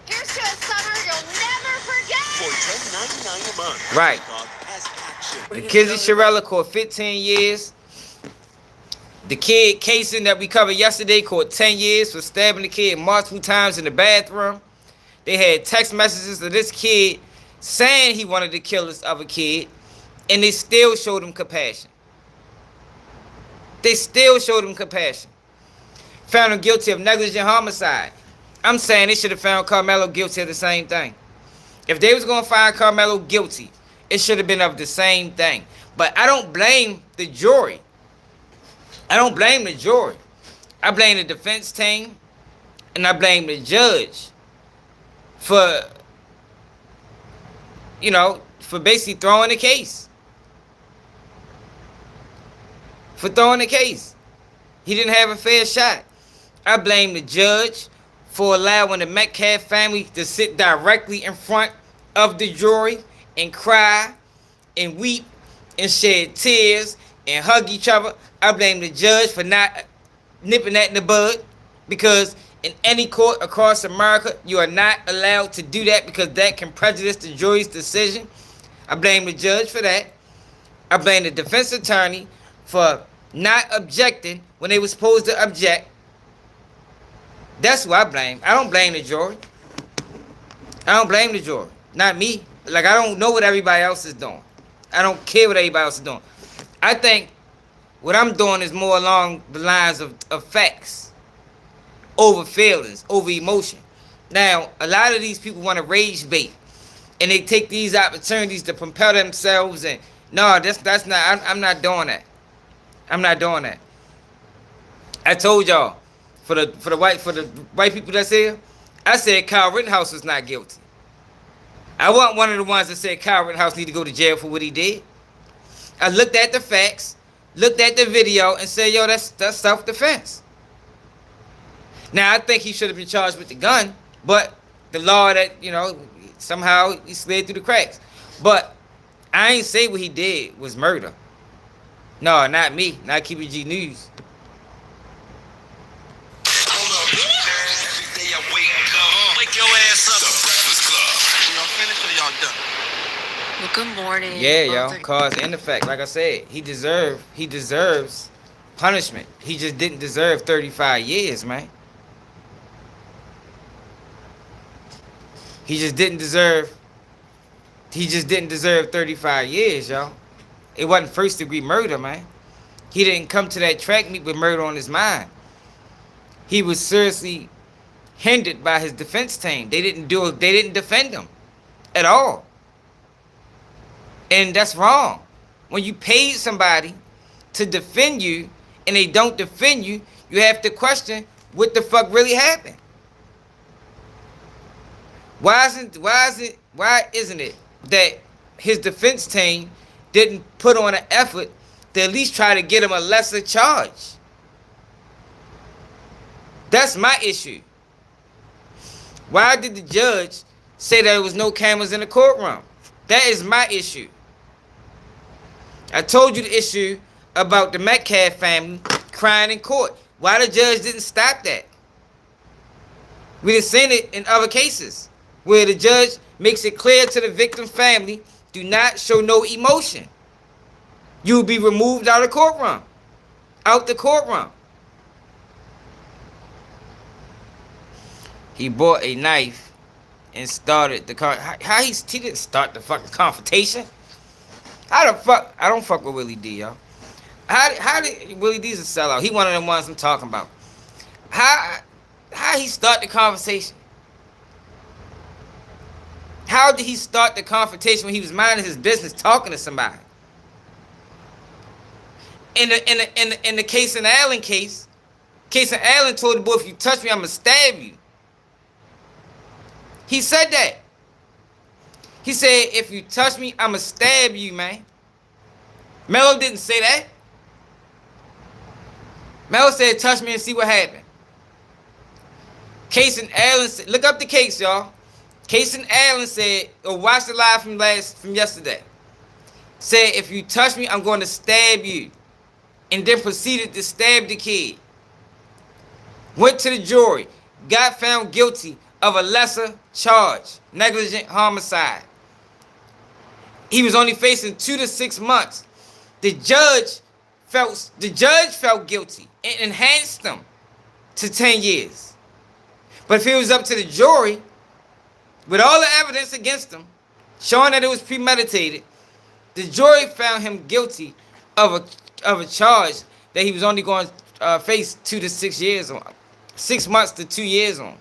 Here's to a summer you'll never forget. For $10.99 a month. Right. Has action. The Kizzy Shirella caught 15 years. The kid Kaysen that we covered yesterday caught 10 years for stabbing the kid multiple times in the bathroom. They had text messages of this kid saying he wanted to kill this other kid, and they still showed him compassion. They still showed him compassion. Found him guilty of negligent homicide. I'm saying they should have found Karmelo guilty of the same thing. If they was going to find Karmelo guilty, it should have been of the same thing. But I don't blame the jury. I don't blame the jury. I blame the defense team, and I blame the judge for, you know, for basically throwing the case. For throwing the case. He didn't have a fair shot. I blame the judge for allowing the Metcalf family to sit directly in front of the jury and cry and weep and shed tears and hug each other. I blame the judge for not nipping that in the bud, because in any court across America, you are not allowed to do that because that can prejudice the jury's decision. I blame the judge for that. I blame the defense attorney for not objecting when they were supposed to object. That's who I blame. I don't blame the jury. I don't blame the jury. Not me. Like, I don't know what everybody else is doing. I don't care what everybody else is doing. I think what I'm doing is more along the lines of facts over feelings, over emotion. Now, a lot of these people want to rage bait, and they take these opportunities to propel themselves. And no, that's not. I'm not doing that. I'm not doing that. I told y'all, for the white people that's here, I said Kyle Rittenhouse was not guilty. I wasn't one of the ones that said Kyle Rittenhouse need to go to jail for what he did. I looked at the facts, looked at the video, and said, yo, that's self-defense. Now, I think he should have been charged with the gun, but the law that, you know, somehow he slid through the cracks. But I ain't say what he did was murder. No, not me. Not KBG News. Hold up. Every day I wake your ass up. The Breakfast Club. Y'all finished or y'all done? Well, good morning. Yeah, yo, cause and effect. Like I said, he deserves punishment. He just didn't deserve 35 years, man. He just didn't deserve. He just didn't deserve 35 years, y'all. It wasn't first degree murder, man. He didn't come to that track meet with murder on his mind. He was seriously hindered by his defense team. They didn't do it. They didn't defend him at all, and that's wrong. When you paid somebody to defend you and they don't defend you, you have to question what the fuck really happened. Why isn't it that his defense team didn't put on an effort to at least try to get him a lesser charge? That's my issue. Why did the judge say there was no cameras in the courtroom? That is my issue. I told you the issue about the Metcalf family crying in court. Why the judge didn't stop that? We done seen it in other cases where the judge makes it clear to the victim family, do not show no emotion. You will be removed out of the courtroom. Out the courtroom. He bought a knife and started the how he didn't start the fucking confrontation? How the fuck? I don't fuck with Willie D, y'all. How did Willie D's a sellout? He one of them ones I'm talking about. How he start the conversation? How did he start the confrontation when he was minding his business talking to somebody? In the Case and Allen case, Case and Allen told the boy, if you touch me, I'm gonna stab you. He said that. He said, if you touch me, I'm gonna stab you, man. Melo didn't say that. Melo said, touch me and see what happened. Case and Allen said, look up the case, y'all. Case and Allen said, or watch the live from yesterday. Said, if you touch me, I'm going to stab you. And then proceeded to stab the kid. Went to the jury. Got found guilty of a lesser charge. Negligent homicide. He was only facing 2 to 6 months. The judge felt guilty and enhanced him to 10 years. But if it was up to the jury, with all the evidence against him, showing that it was premeditated, the jury found him guilty of a charge that he was only going to face 2 to 6 years on. 6 months to 2 years on.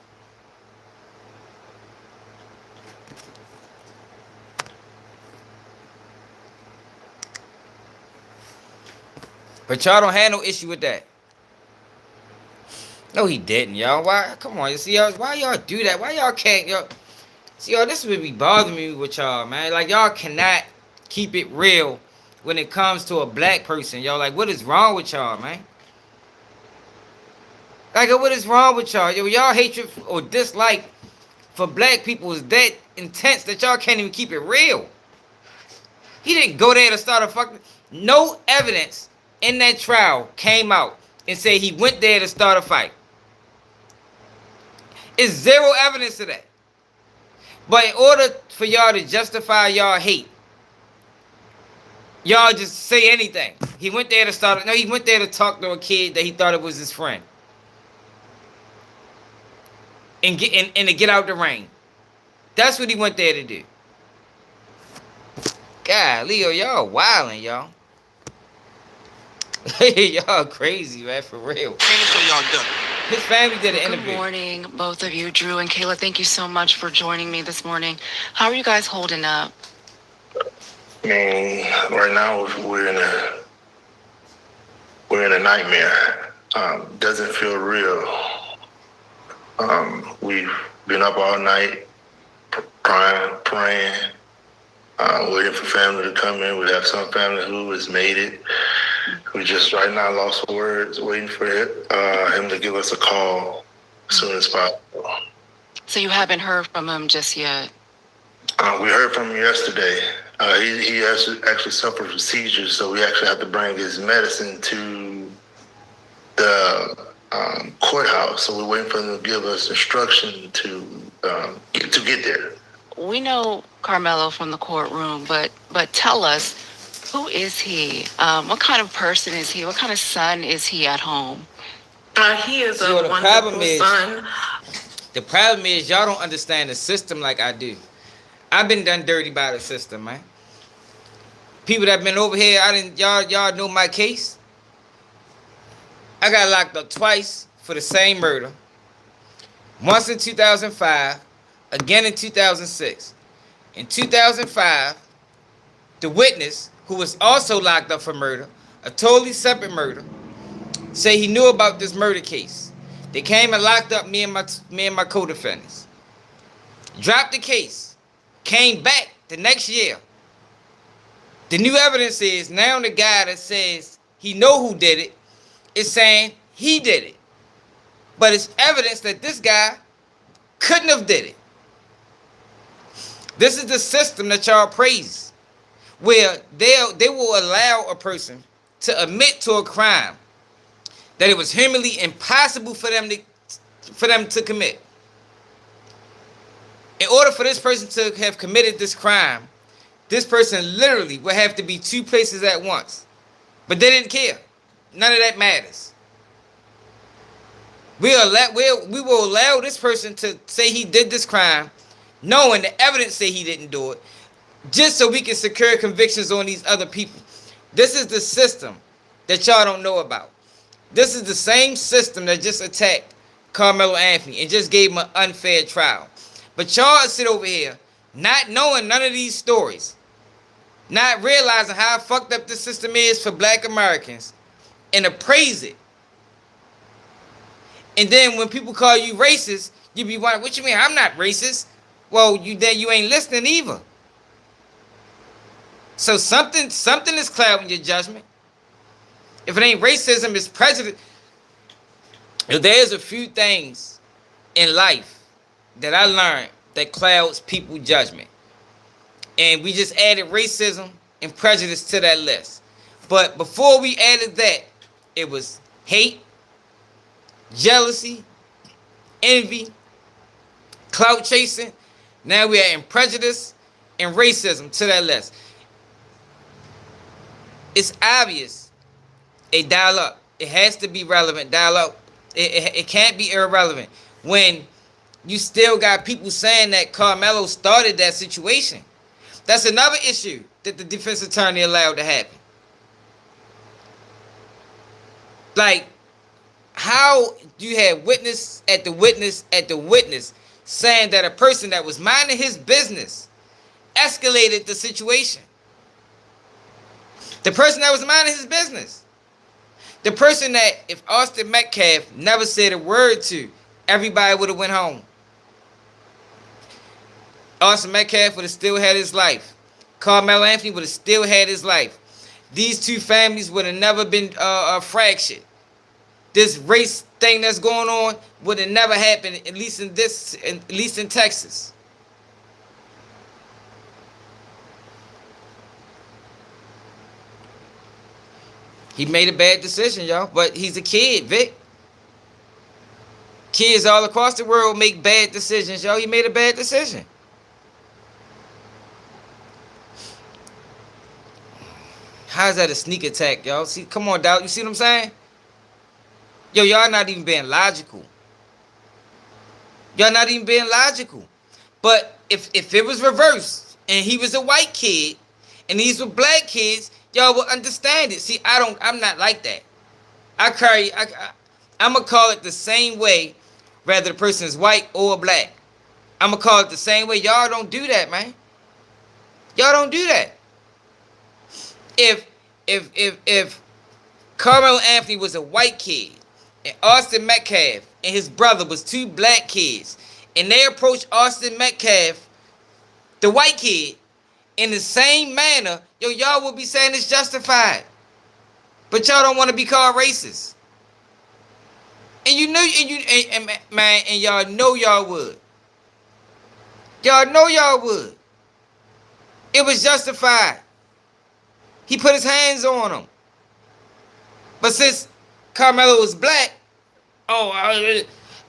But y'all don't have no issue with that. No, he didn't, y'all. Why? Come on, you see, y'all. Why y'all do that? Why y'all can't, y'all? See, y'all, this would be bothering me with y'all, man. Like, y'all cannot keep it real when it comes to a black person, y'all. Like, what is wrong with y'all, man? Like, what is wrong with y'all? Y'all hatred or dislike for black people is that intense that y'all can't even keep it real. He didn't go there to start a fucking... No evidence in that trial came out and said he went there to start a fight. It's zero evidence of that. But in order for y'all to justify y'all hate, y'all just say anything. He went there to start... No, he went there to talk to a kid that he thought it was his friend. And to get out the rain. That's what he went there to do. God, Leo, y'all wildin', y'all. Y'all crazy, man, for real. His family did an interview. Good morning, both of you. Drew and Kayla, thank you so much for joining me this morning. How are you guys holding up? Man, right now we're in a nightmare. Doesn't feel real. We've been up all night, praying, waiting for family to come in. We have some family who has made it. We just right now lost for words, waiting for him to give us a call as soon as possible. So you haven't heard from him just yet? We heard from him yesterday. He actually suffered from seizures, so we actually have to bring his medicine to the courthouse. So we're waiting for them to give us instruction to get there. we know Karmelo from the courtroom, but tell us, who is he? What kind of person is he? What kind of son is he at home? He is See, a wonderful son. The problem is y'all don't understand the system like I do. I've been done dirty by the system, man. People that been over here, y'all know my case. I got locked up twice for the same murder. Once in 2005, again in 2006. In 2005, the witness, who was also locked up for murder, a totally separate murder, say he knew about this murder case. They came and locked up me and my co-defendants. Dropped the case. Came back the next year. The new evidence is now the guy that says he know who did it is saying he did it. But it's evidence that this guy couldn't have did it. This is the system that y'all praise, where they will allow a person to admit to a crime that it was humanly impossible for them to commit. In order for this person to have committed this crime, this person literally would have to be two places at once. But they didn't care. None of that matters. We will allow this person to say he did this crime, knowing the evidence say he didn't do it, just so we can secure convictions on these other people. This is the system that y'all don't know about. This is the same system that just attacked Karmelo Anthony and just gave him an unfair trial. But y'all sit over here not knowing none of these stories, not realizing how fucked up the system is for black Americans, and appraise it. And then when people call you racist, you be wondering, what you mean? I'm not racist. Well, you ain't listening either. So something is clouding your judgment. If it ain't racism, it's prejudice. There's a few things in life that I learned that clouds people's judgment. And we just added racism and prejudice to that list. But before we added that, it was hate, jealousy, envy, clout chasing. Now we are in prejudice and racism to that list. It's obvious. A dial up. It has to be relevant. Dial up. It can't be irrelevant when you still got people saying that Karmelo started that situation. That's another issue that the defense attorney allowed to happen. Like, how do you have witness at the witness saying that a person that was minding his business escalated the situation? The person that was minding his business. The person that, if Austin Metcalf never said a word to, everybody would have went home. Austin Metcalf would have still had his life. Karmelo Anthony would have still had his life. These two families would have never been fractured. This race thing that's going on would have never happened, at least in Texas. He made a bad decision, y'all, but he's a kid, Vic. Kids all across the world make bad decisions, y'all. He made a bad decision. How's that a sneak attack, y'all? See, come on, dog. You see what I'm saying? Yo, y'all not even being logical. Y'all not even being logical. But if it was reversed and he was a white kid and these were black kids, y'all will understand it. See, I'm not like that. I'm going to call it the same way, whether the person is white or black. I'm going to call it the same way. Y'all don't do that, man. Y'all don't do that. If Karmelo Anthony was a white kid and Austin Metcalf and his brother was two black kids and they approached Austin Metcalf, the white kid, in the same manner, y'all will be saying it's justified. But y'all don't want to be called racist. And you know, and y'all know y'all would. Y'all know y'all would. It was justified. He put his hands on him. But since Karmelo was black,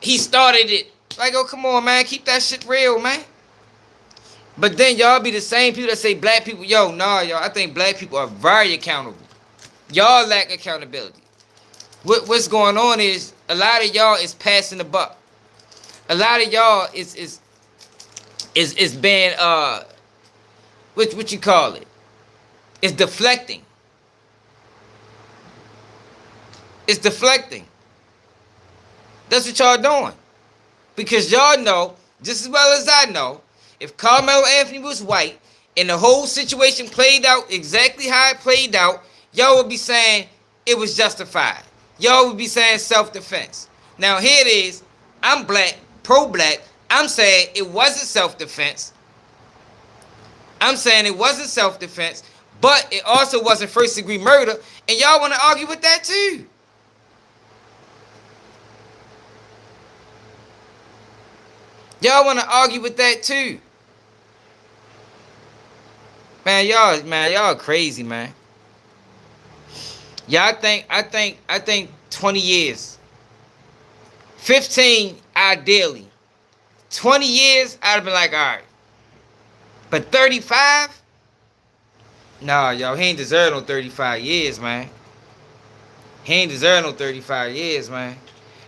he started it. Like, oh, come on, man. Keep that shit real, man. But then y'all be the same people that say black people, yo, nah, y'all. I think black people are very accountable. Y'all lack accountability. What's going on is a lot of y'all is passing the buck. A lot of y'all is being what you call it? It's deflecting. It's deflecting. That's what y'all doing. Because y'all know, just as well as I know, if Karmelo Anthony was white and the whole situation played out exactly how it played out, y'all would be saying it was justified. Y'all would be saying self-defense. Now here it is. I'm black, pro-black. I'm saying it wasn't self-defense. I'm saying it wasn't self-defense, but it also wasn't first-degree murder. And y'all want to argue with that too. Y'all want to argue with that too. Man, y'all crazy, man. Yeah, I think 20 years. 15 ideally. 20 years, I'd have been like, all right. But 35? Nah, y'all, he ain't deserve no 35 years, man. He ain't deserve no 35 years, man.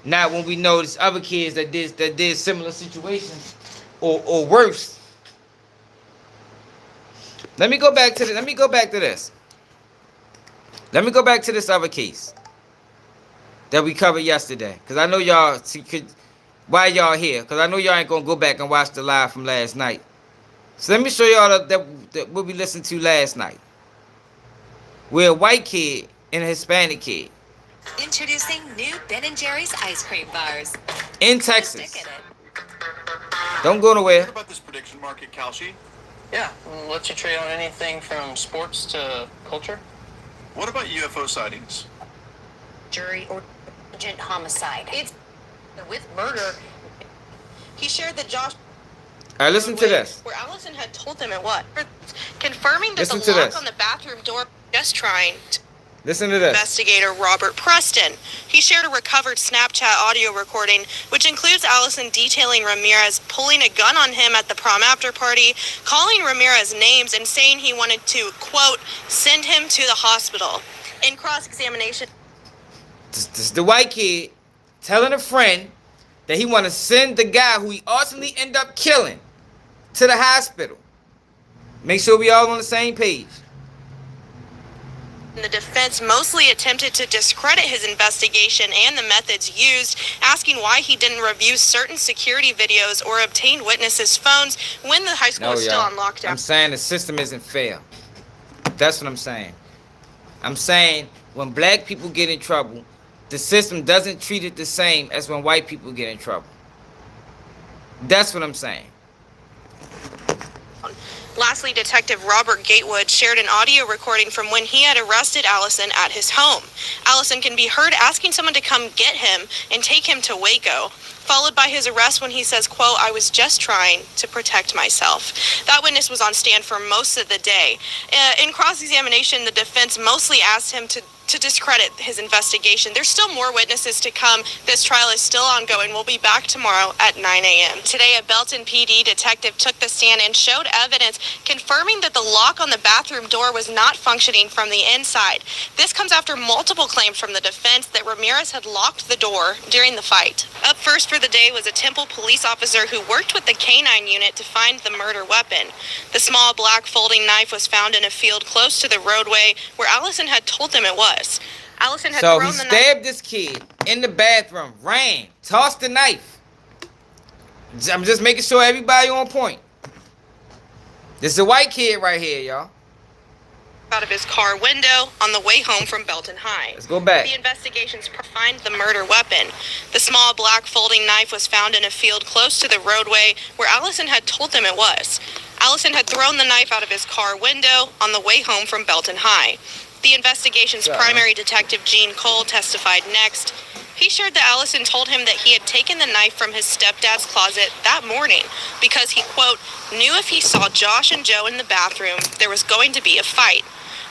Not when we know there's other kids that did similar situations or worse. Let me go back to this. Let me go back to this other case that we covered yesterday. Because I know y'all, why y'all here? Because I know y'all ain't going to go back and watch the live from last night. So let me show y'all that what we listened to last night. We're a white kid and a Hispanic kid. Introducing new Ben & Jerry's ice cream bars. In Texas. Don't go nowhere. What about this prediction market, Kalshi? Yeah, lets you trade on anything from sports to culture. What about UFO sightings? Jury or urgent homicide. It's with murder. He shared that Josh. All right, listen to this. Where Allison had told them it was. Confirming that Listen the to lock this. on the bathroom door just trying to Listen to this. investigator Robert Preston. He shared a recovered Snapchat audio recording, which includes Allison detailing Ramirez pulling a gun on him at the prom after party, calling Ramirez names, and saying he wanted to, quote, send him to the hospital. In cross-examination, This is the white kid telling a friend that he want to send the guy who he ultimately end up killing to the hospital. Make sure we all on the same page. the defense mostly attempted to discredit his investigation and the methods used, asking why he didn't review certain security videos or obtain witnesses' phones when the high school was still on lockdown. I'm saying the system isn't fair. That's what I'm saying. I'm saying when black people get in trouble, the system doesn't treat it the same as when white people get in trouble. That's what I'm saying. Lastly, Detective Robert Gatewood shared an audio recording from when he had arrested Allison at his home. Allison can be heard asking someone to come get him and take him to Waco, followed by his arrest when he says, quote, I was just trying to protect myself. That witness was on stand for most of the day. In cross-examination, the defense mostly asked him to discredit his investigation. There's still more witnesses to come. This trial is still ongoing. We'll be back tomorrow at 9 a.m. Today, a Belton PD detective took the stand and showed evidence confirming that the lock on the bathroom door was not functioning from the inside. This comes after multiple claims from the defense that Ramirez had locked the door during the fight. Up first for the day was a Temple police officer who worked with the K-9 unit to find the murder weapon. The small black folding knife was found in a field close to the roadway where Allison had told them it was. Allison had So thrown he the stabbed this kid in the bathroom, ran, tossed the knife. I'm just making sure everybody on point. This is a white kid right here, y'all. out of his car window on the way home from Belton High. Let's go back. The investigations find the murder weapon. The small black folding knife was found in a field close to the roadway where Allison had told them it was. Allison had thrown the knife out of his car window on the way home from Belton High. The investigation's primary detective, Gene Cole, testified next. He shared that Allison told him that he had taken the knife from his stepdad's closet that morning because he, quote, knew if he saw Josh and Joe in the bathroom, there was going to be a fight.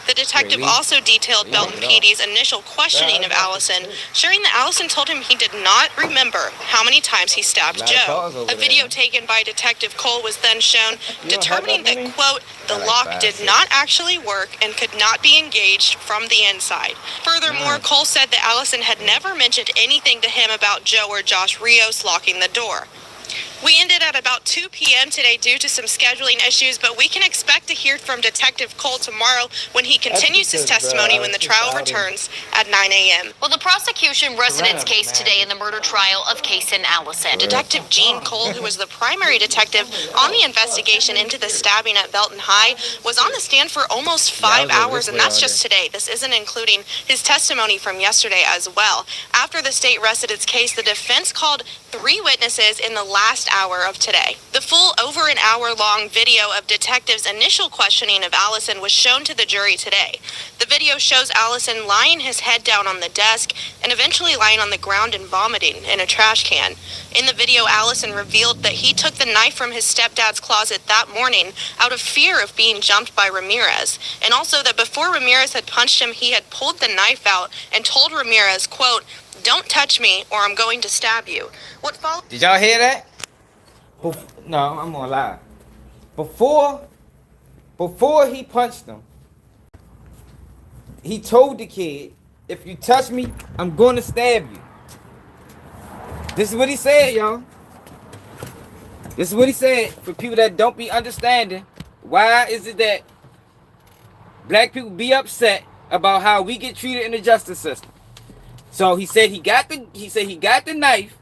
The detective also detailed Belton PD's initial questioning of Allison, sharing that Allison told him he did not remember how many times he stabbed Joe. A video taken by Detective Cole was then shown, determining that, quote, the lock did not actually work and could not be engaged from the inside. Furthermore, Cole said that Allison had never mentioned anything to him about Joe or Josh Rios locking the door. We ended at about 2 p.m. today due to some scheduling issues, but we can expect to hear from Detective Cole tomorrow when he continues his testimony when the trial returns at 9 a.m. Well, the prosecution rested its case today in the murder trial of Kason Allison. Detective Gene Cole, who was the primary detective on the investigation into the stabbing at Belton High, was on the stand for almost 5 hours, and that's just today. This isn't including his testimony from yesterday as well. After the state rested its case, the defense called 3 witnesses in the last hour of today. The full over an hour-long video of detectives' initial questioning of Allison was shown to the jury today. The video shows Allison lying his head down on the desk and eventually lying on the ground and vomiting in a trash can. In the video, Allison revealed that he took the knife from his stepdad's closet that morning out of fear of being jumped by Ramirez, and also that before Ramirez had punched him, he had pulled the knife out and told Ramirez, quote, "Don't touch me or I'm going to stab you." What followed? Did y'all hear that? No, I'm gonna lie. Before he punched him, he told the kid, "If you touch me, I'm gonna stab you." This is what he said, y'all. This is what he said. For people that don't be understanding, why is it that black people be upset about how we get treated in the justice system? So he said he got the knife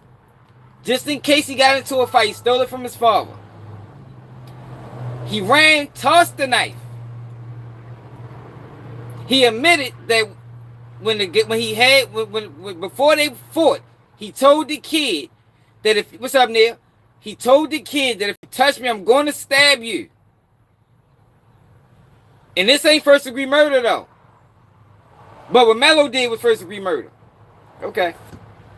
just in case he got into a fight. He stole it from his father. He ran, tossed the knife. He admitted that before they fought, he told the kid that what's up, Neil? He told the kid that if you touch me, I'm going to stab you. And this ain't first degree murder though. But what Melo did was first degree murder. Okay.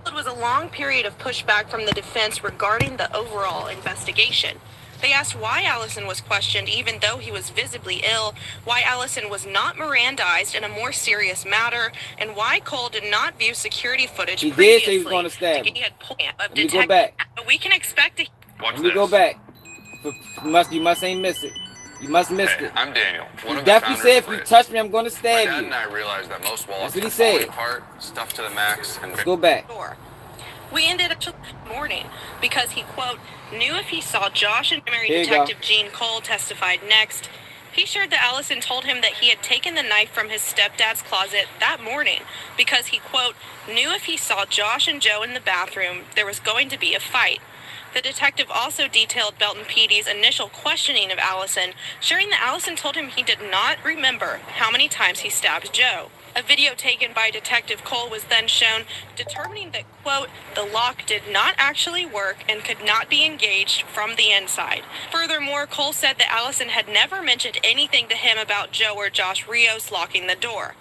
It was a long period of pushback from the defense regarding the overall investigation. They asked why Allison was questioned even though he was visibly ill, why Allison was not Mirandized in a more serious matter, and why Cole did not view security footage he previously. Did say he was going to stab him. Let me go back. We can expect to... Let me go back. You must ain't miss it. You must miss it. I'm Daniel. He definitely said, if you touch me, I'm going to stab you. My dad and I realized that most wallets are falling apart, stuffed to the max, and... Let's go back. We ended up morning because he, quote, knew if he saw Josh and primary detective Gene Cole testified next. He shared that Allison told him that he had taken the knife from his stepdad's closet that morning because he, quote, knew if he saw Josh and Joe in the bathroom, there was going to be a fight. The detective also detailed Belton PD's initial questioning of Allison, sharing that Allison told him he did not remember how many times he stabbed Joe. A video taken by Detective Cole was then shown, determining that, quote, the lock did not actually work and could not be engaged from the inside. Furthermore, Cole said that Allison had never mentioned anything to him about Joe or Josh Rios locking the door.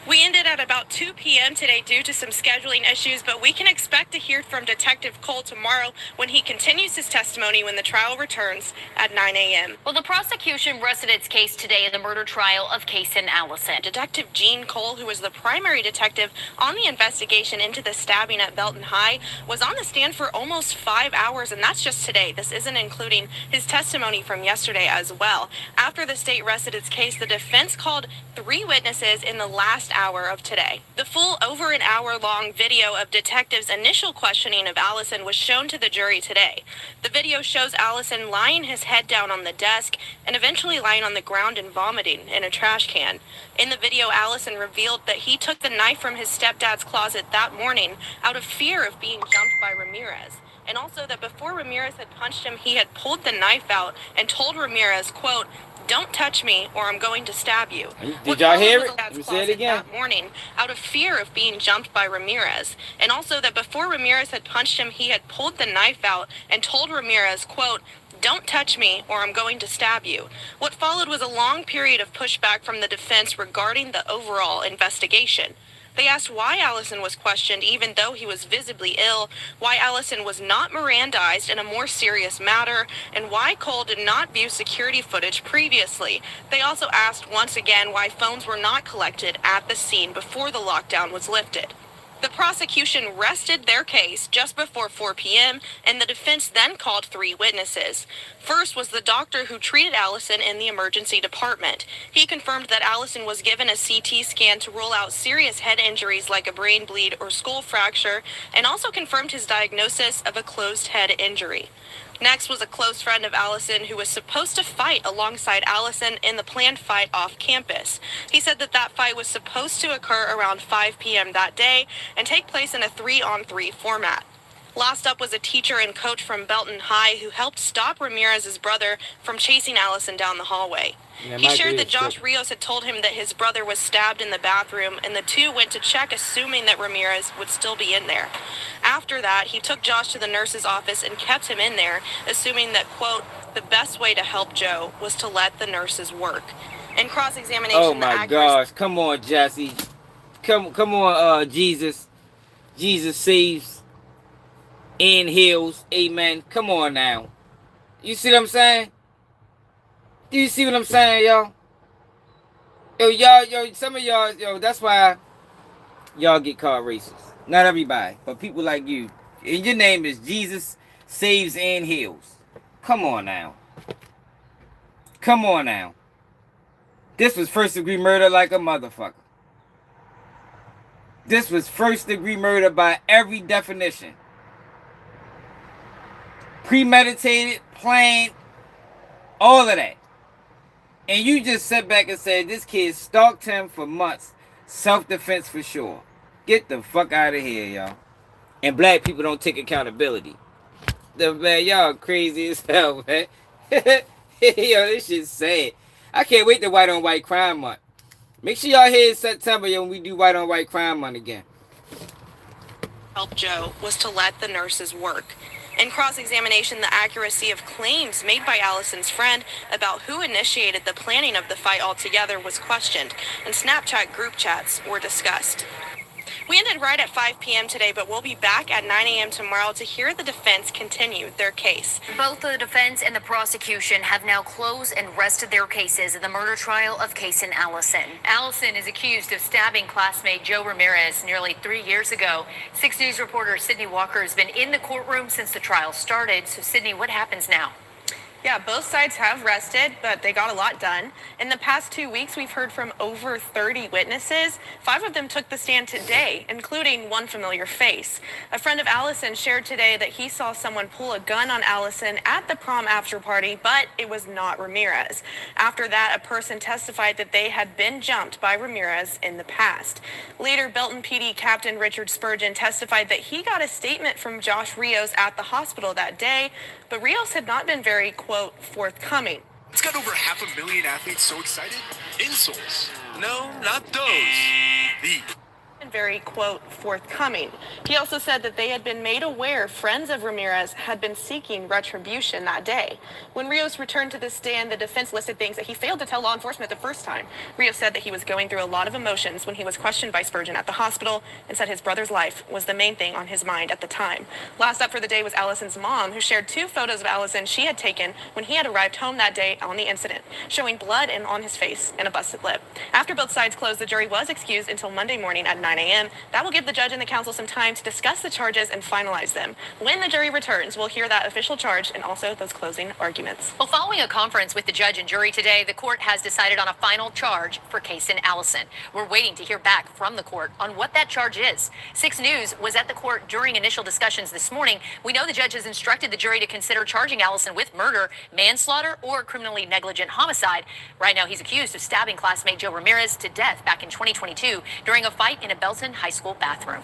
We ended at about 2 p.m. today due to some scheduling issues, but we can expect to hear from Detective Cole tomorrow when he continues his testimony when the trial returns at 9 a.m. Well, the prosecution rested its case today in the murder trial of Kason Allison. Detective Gene Cole, who was the primary detective on the investigation into the stabbing at Belton High, was on the stand for almost 5 hours, and that's just today. This isn't including his testimony from yesterday as well. After the state rested its case, the defense called 3 witnesses in the last hour of today. The full over an hour-long video of detectives' initial questioning of Allison was shown to the jury today. The video shows Allison lying his head down on the desk and eventually lying on the ground and vomiting in a trash can. In the video, Allison revealed that he took the knife from his stepdad's closet that morning out of fear of being jumped by Ramirez. And also that before Ramirez had punched him, he had pulled the knife out and told Ramirez, quote, "Don't touch me or I'm going to stab you." Did y'all hear it? Let me say it again. That morning, out of fear of being jumped by Ramirez. And also that before Ramirez had punched him, he had pulled the knife out and told Ramirez, quote, "Don't touch me or I'm going to stab you." What followed was a long period of pushback from the defense regarding the overall investigation. They asked why Allison was questioned even though he was visibly ill, why Allison was not Mirandized in a more serious matter, and why Cole did not view security footage previously. They also asked once again why phones were not collected at the scene before the lockdown was lifted. The prosecution rested their case just before 4 p.m., and the defense then called 3 witnesses. First was the doctor who treated Allison in the emergency department. He confirmed that Allison was given a CT scan to rule out serious head injuries like a brain bleed or skull fracture, and also confirmed his diagnosis of a closed head injury. Next was a close friend of Allison who was supposed to fight alongside Allison in the planned fight off campus. He said that fight was supposed to occur around 5 p.m. that day and take place in a 3-on-3 format. Last up was a teacher and coach from Belton High who helped stop Ramirez's brother from chasing Allison down the hallway. He shared that Josh Rios had told him that his brother was stabbed in the bathroom, and the two went to check assuming that Ramirez would still be in there. After that, he took Josh to the nurse's office and kept him in there, assuming that, quote, the best way to help Joe was to let the nurses work. In cross-examination, oh my gosh, come on, Jesse. Come on, Jesus. Jesus saves and heals. Amen. Come on now. You see what I'm saying? Do you see what I'm saying, y'all? Yo, some of y'all, that's why y'all get called racist. Not everybody, but people like you. And your name is Jesus Saves and Heals. Come on now. Come on now. This was first degree murder like a motherfucker. This was first degree murder by every definition. Premeditated, planned, all of that. And you just sat back and said, this kid stalked him for months. Self-defense for sure. Get the fuck out of here, y'all. And black people don't take accountability. Man, y'all crazy as hell, man. Yo, this shit's sad. I can't wait to White on White Crime Month. Make sure y'all here in September when we do White on White Crime Month again. Help Joe was to let the nurses work. In cross-examination, the accuracy of claims made by Allison's friend about who initiated the planning of the fight altogether was questioned, and Snapchat group chats were discussed. We ended right at 5 p.m. today, but we'll be back at 9 a.m. tomorrow to hear the defense continue their case. Both the defense and the prosecution have now closed and rested their cases in the murder trial of Kason Allison. Allison is accused of stabbing classmate Joe Ramirez nearly 3 years ago. 6 News reporter Sydney Walker has been in the courtroom since the trial started. So, Sydney, what happens now? Yeah, both sides have rested, but they got a lot done. In the past 2 weeks, we've heard from over 30 witnesses. 5 of them took the stand today, including one familiar face. A friend of Allison shared today that he saw someone pull a gun on Allison at the prom after party, but it was not Ramirez. After that, a person testified that they had been jumped by Ramirez in the past. Later, Belton PD Captain Richard Spurgeon testified that he got a statement from Josh Rios at the hospital that day, but Rios had not been very, quote, forthcoming. It's got over 500,000 athletes so excited. Insoles. No, not those. The Very, quote, forthcoming. He also said that they had been made aware friends of Ramirez had been seeking retribution that day. When Rios returned to the stand, the defense listed things that he failed to tell law enforcement the first time. Rios said that he was going through a lot of emotions when he was questioned by Spurgeon at the hospital, and said his brother's life was the main thing on his mind at the time. Last up for the day was Allison's mom, who shared 2 photos of Allison she had taken when he had arrived home that day on the incident, showing blood on his face and a busted lip. After both sides closed, the jury was excused until Monday morning at 9 a.m. That will give the judge and the counsel some time to discuss the charges and finalize them. When the jury returns, we'll hear that official charge and also those closing arguments. Well, following a conference with the judge and jury today, the court has decided on a final charge for Kason Allison. We're waiting to hear back from the court on what that charge is. 6 News was at the court during initial discussions this morning. We know the judge has instructed the jury to consider charging Allison with murder, manslaughter, or criminally negligent homicide. Right now, he's accused of stabbing classmate Joe Ramirez to death back in 2022 during a fight in a Belton High School bathroom.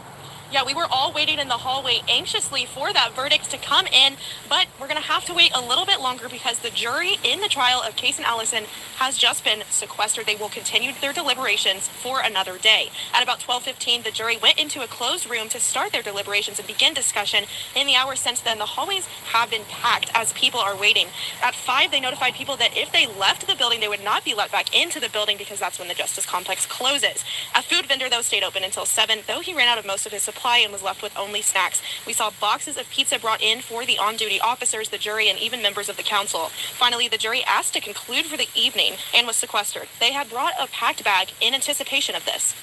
Yeah, we were all waiting in the hallway anxiously for that verdict to come in, but we're going to have to wait a little bit longer because the jury in the trial of Case and Allison has just been sequestered. They will continue their deliberations for another day. At about 12:15, the jury went into a closed room to start their deliberations and begin discussion. In the hours since then, the hallways have been packed as people are waiting. At 5, they notified people that if they left the building, they would not be let back into the building because that's when the Justice Complex closes. A food vendor, though, stayed open until 7, though he ran out of most of his supply and was left with only snacks. We saw boxes of pizza brought in for the on-duty officers, the jury, and even members of the council. Finally, the jury asked to conclude for the evening and was sequestered. They had brought a packed bag in anticipation of this.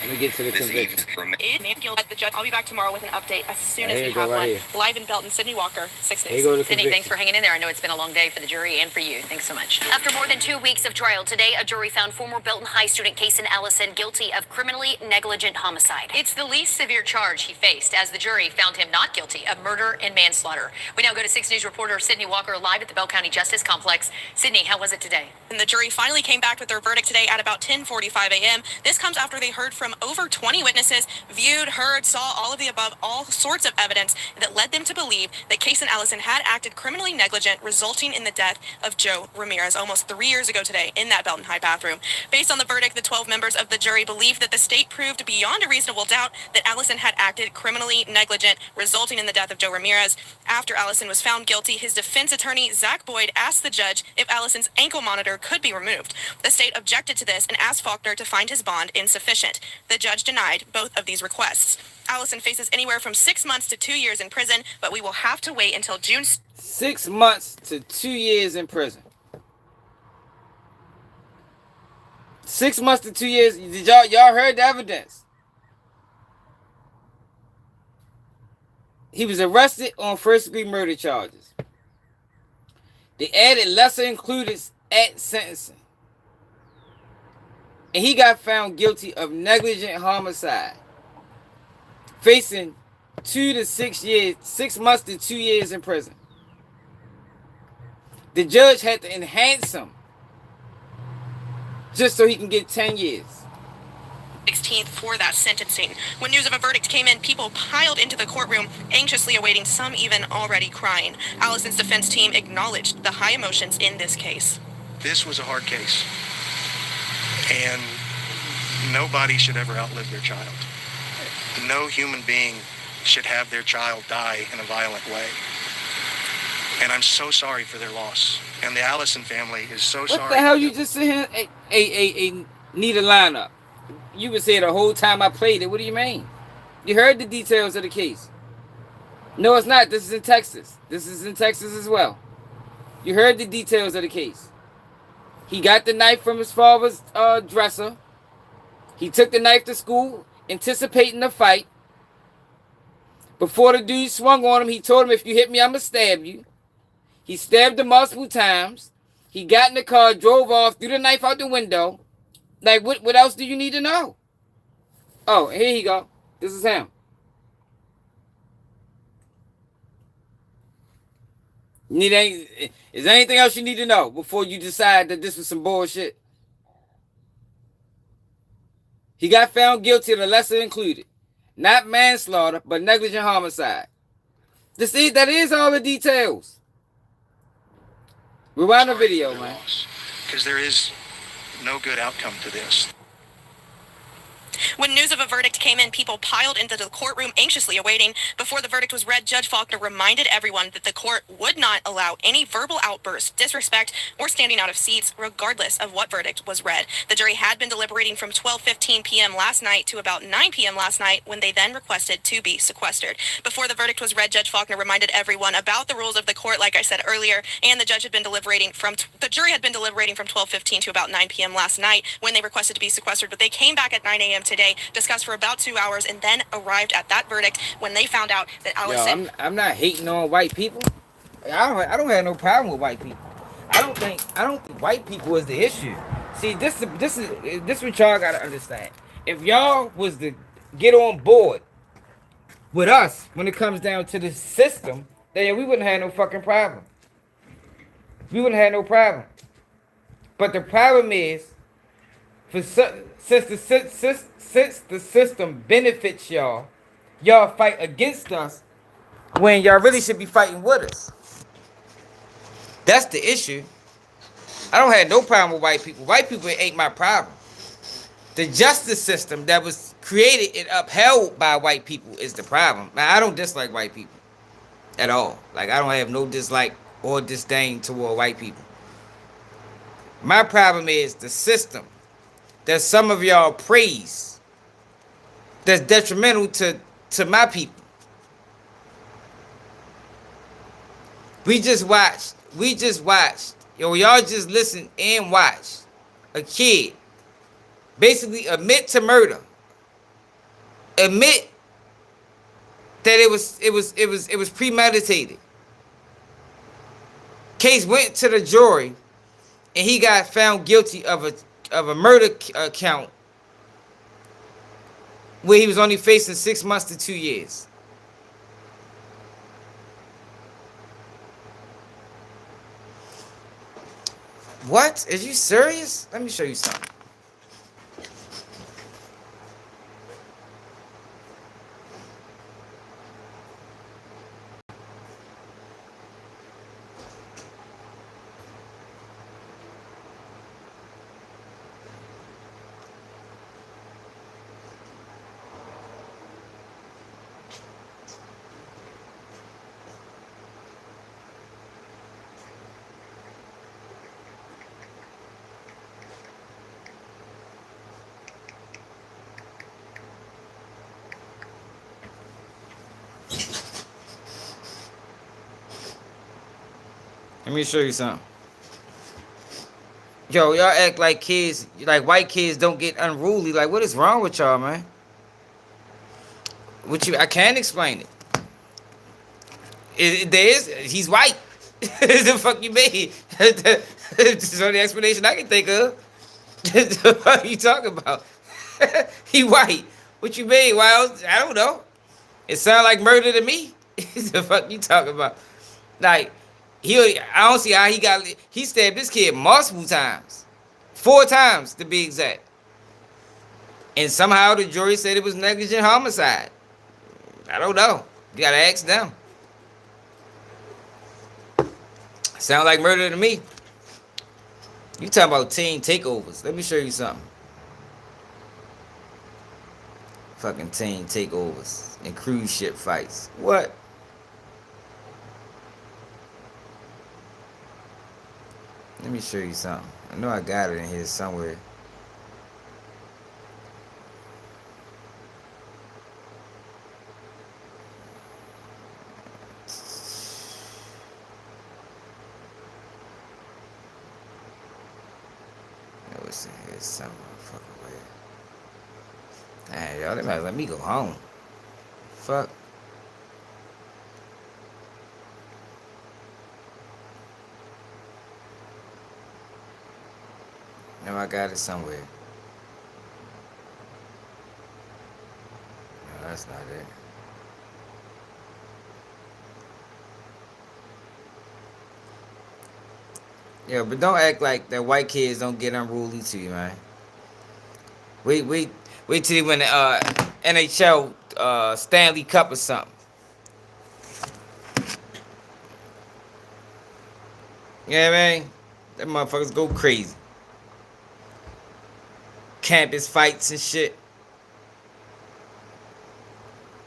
Let me get to the conviction. The judge. I'll be back tomorrow with an update as soon as we have one. Live in Belton, Sydney Walker, 6 News. Sydney, thanks for hanging in there. I know it's been a long day for the jury and for you. Thanks so much. After more than 2 weeks of trial today, a jury found former Belton High student Kason Allison guilty of criminally negligent homicide. It's the least severe charge he faced, as the jury found him not guilty of murder and manslaughter. We now go to 6 News reporter Sydney Walker live at the Bell County Justice Complex. Sydney, how was it today? And the jury finally came back with their verdict today at about 10:45 a.m. This comes after they heard from over 20 witnesses, viewed, heard, saw all of the above, all sorts of evidence that led them to believe that Kason Allison had acted criminally negligent, resulting in the death of Joe Ramirez almost 3 years ago today in that Belton High bathroom. Based on the verdict, the 12 members of the jury believe that the state proved beyond a reasonable doubt that Allison had acted criminally negligent, resulting in the death of Joe Ramirez. After Allison was found guilty, his defense attorney, Zach Boyd, asked the judge if Allison's ankle monitor could be removed. The state objected to this and asked Faulkner to find his bond insufficient. The judge denied both of these requests. Allison faces anywhere from 6 months to 2 years in prison, but we will have to wait until June. 6 months to 2 years in prison. 6 months to 2 years. Did y'all heard the evidence? He was arrested on first-degree murder charges. They added lesser included at sentencing. And he got found guilty of negligent homicide, facing 2 to 6 years, 6 months to 2 years in prison. The judge had to enhance him just so he can get 10 years. 16th for that sentencing. When news of a verdict came in, people piled into the courtroom, anxiously awaiting, some even already crying. Allison's defense team acknowledged the high emotions in this case. This was a hard case, and nobody should ever outlive their child. No human being should have their child die in a violent way. And I'm so sorry for their loss. And the Allison family is so sorry. What the hell you just sit here need a lineup? You would say the whole time I played it. What do you mean? You heard the details of the case. No, it's not. This is in Texas. This is in Texas as well. You heard the details of the case. He got the knife from his father's dresser. He took the knife to school, anticipating the fight. Before the dude swung on him, he told him, if you hit me, I'm going to stab you. He stabbed him multiple times. He got in the car, drove off, threw the knife out the window. Like, what else do you need to know? Oh, here you go. This is him. Is there anything else you need to know before you decide that this was some bullshit? He got found guilty of the lesser included. Not manslaughter, but negligent homicide. That is all the details. Rewind the video, man. Because there is no good outcome to this. When news of a verdict came in, people piled into the courtroom anxiously awaiting. Before the verdict was read, Judge Faulkner reminded everyone that the court would not allow any verbal outbursts, disrespect, or standing out of seats, regardless of what verdict was read. The jury had been deliberating from 12:15 p.m. last night to about 9 p.m. last night, when they then requested to be sequestered. Before the verdict was read, Judge Faulkner reminded everyone about the rules of the court, like I said earlier, and the jury had been deliberating from 12:15 to about 9 p.m. last night, when they requested to be sequestered. But they came back at 9 a.m. today, discussed for about 2 hours, and then arrived at that verdict when they found out that Allison... I'm not hating on white people. I don't have no problem with white people. I don't think white people is the issue. See, this is what y'all gotta understand. If y'all was to get on board with us when it comes down to the system, then we wouldn't have no fucking problem. We wouldn't have no problem. But the problem is, for since the system benefits y'all, y'all fight against us when y'all really should be fighting with us. That's the issue. I don't have no problem with white people. White people ain't my problem. The justice system that was created and upheld by white people is the problem. Now, I don't dislike white people at all. Like, I don't have no dislike or disdain toward white people. My problem is the system that some of y'all praise that's detrimental to my people. We just watched, y'all just listen and watch a kid basically admit to murder. Admit that it was premeditated. Case went to the jury and he got found guilty of a murder count where he was only facing 6 months to 2 years. What? Are you serious? Let me show you something. Let me show you something. Yo, y'all act like kids, like white kids don't get unruly. Like, what is wrong with y'all, man? I can't explain it. He's white. The fuck you mean? That's the only explanation I can think of. The fuck you talking about? He white. What you mean? Well, I don't know. It sounds like murder to me. The fuck you talking about? Like, I don't see how he stabbed this kid multiple times. 4 times to be exact. And somehow the jury said it was negligent homicide. I don't know. You gotta ask them. Sound like murder to me. You talking about team takeovers. Let me show you something. Fucking team takeovers and cruise ship fights. What? Let me show you something. I know I got it in here somewhere. It was in here somewhere. Fucking weird. Hey, y'all, they might let me go home. Fuck. No, I got it somewhere. No, that's not it. Yeah, but don't act like that white kids don't get unruly to you, man. Wait till they win the NHL Stanley Cup or something. You know what I mean? That motherfuckers go crazy. Campus fights and shit.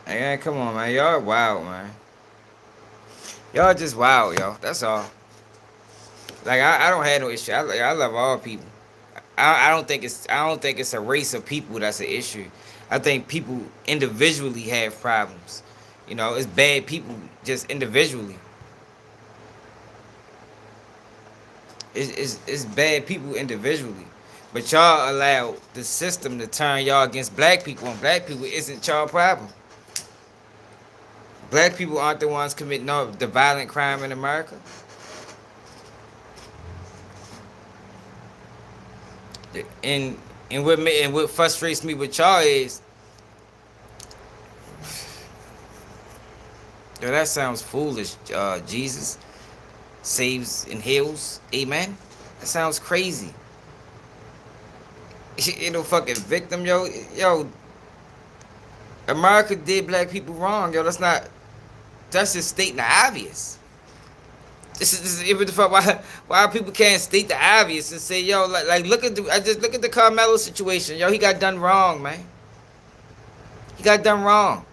Hey, come on, man. Y'all wild, man. Y'all just wild, y'all. That's all. Like, I don't have no issue. I love all people. I don't think it's a race of people that's an issue. I think people individually have problems. You know, it's bad people just individually. It's bad people individually. But y'all allow the system to turn y'all against black people, and black people isn't y'all problem. Black people aren't the ones committing the violent crime in America. And what frustrates me with y'all is, yo, that sounds foolish. Jesus saves and heals. Amen. That sounds crazy. Ain't no fucking victim, yo. Yo, America did black people wrong, yo. That's just stating the obvious. This is what the fuck. Why people can't state the obvious and say, yo, like look at the Karmelo situation, yo. He got done wrong, man. He got done wrong.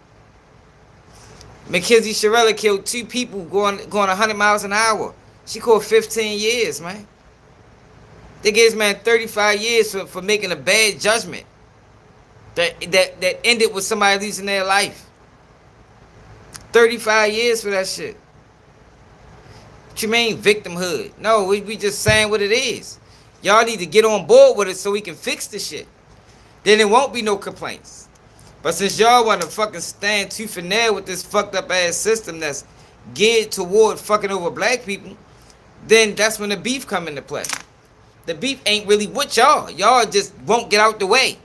Mackenzie Shirella killed 2 people going 100 miles an hour. She caught 15 years, man. They gave this man 35 years for making a bad judgment that ended with somebody losing their life. 35 years for that shit. What you mean victimhood? No, we just saying what it is. Y'all need to get on board with it so we can fix the shit. Then there won't be no complaints. But since y'all want to fucking stand tooth and nail with this fucked up ass system that's geared toward fucking over black people, then that's when the beef come into play. The beef ain't really with y'all. Y'all just won't get out the way.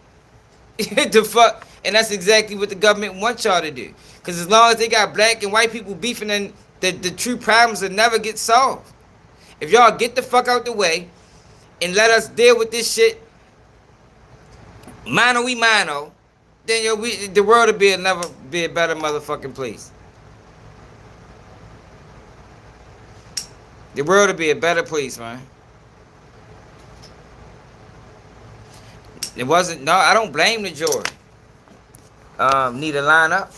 The fuck, and that's exactly what the government wants y'all to do. Because as long as they got black and white people beefing, then the true problems will never get solved. If y'all get the fuck out the way and let us deal with this shit, mano, then the world will never be a better motherfucking place. The world will be a better place, man. It wasn't. No, I don't blame the jury. Need to line up.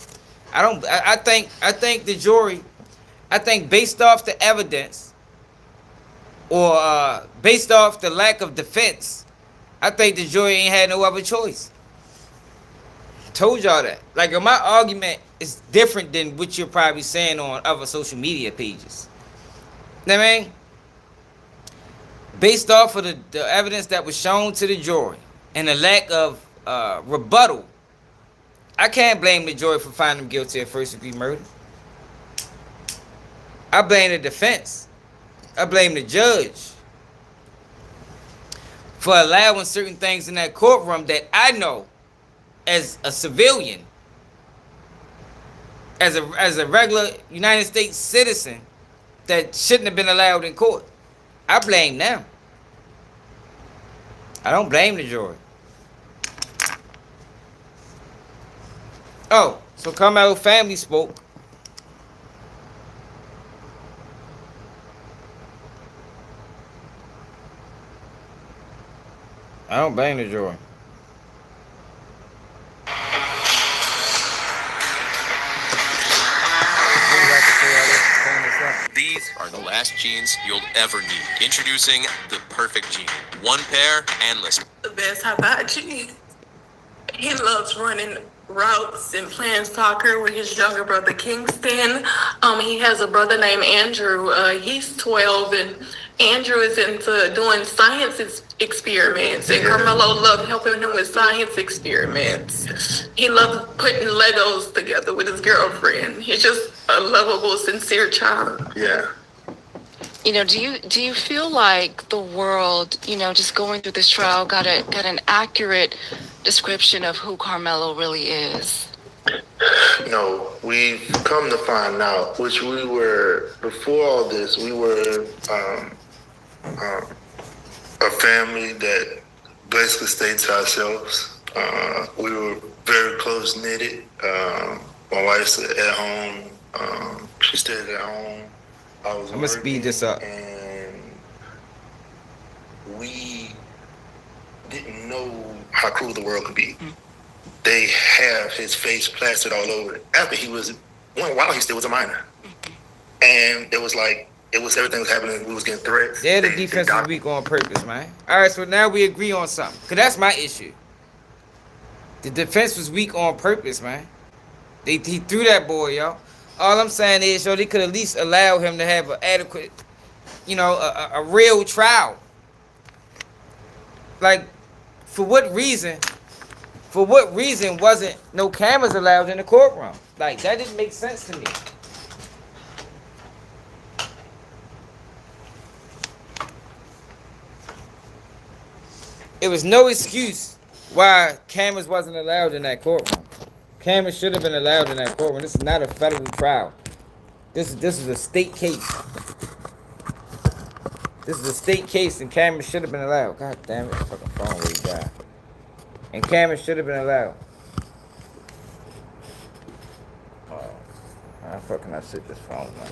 I think the jury. I think based off the evidence, or based off the lack of defense, I think the jury ain't had no other choice. Told y'all that. Like, my argument is different than what you're probably saying on other social media pages. You know what I mean? Based off of the evidence that was shown to the jury and the lack of rebuttal, I can't blame the jury for finding him guilty of first-degree murder. I blame the defense. I blame the judge for allowing certain things in that courtroom that I know, as a civilian, as a regular United States citizen, that shouldn't have been allowed in court. I blame them. I don't blame the jury. Oh, so Karmelo family spoke. I don't blame the jury. These are the last jeans you'll ever need. Introducing the perfect jean. One pair, endless. The best Hibachi. He loves running routes and playing soccer with his younger brother Kingston. He has a brother named Andrew. He's 12, and Andrew is into doing science experiments, and Karmelo loved helping him with science experiments. He loved putting Legos together with his girlfriend. He's just a lovable, sincere child. Yeah. You know, do you feel like the world, you know, just going through this trial, got an accurate description of who Karmelo really is? No, we've come to find out, which we were, before all this, we were a family that basically stayed to ourselves. We were very close knitted. My wife stayed at home. She stayed at home. I'm gonna speed this up. And we didn't know how cruel the world could be. They have his face plastered all over it. After while he still was a minor. And it was like, everything was happening. We was getting threats. Yeah, the defense was weak on purpose, man. All right, so now we agree on something. Because that's my issue. The defense was weak on purpose, man. He threw that boy, yo. All I'm saying is, yo, they could at least allow him to have an adequate, you know, a real trial. Like, for what reason wasn't no cameras allowed in the courtroom? Like, that didn't make sense to me. It was no excuse why cameras wasn't allowed in that courtroom. Cameras should have been allowed in that courtroom. This is not a federal trial. This is a state case. This is a state case, and cameras should have been allowed. God damn it, fucking phone really died. And cameras should have been allowed. Oh, how fucking I sit this phone, man?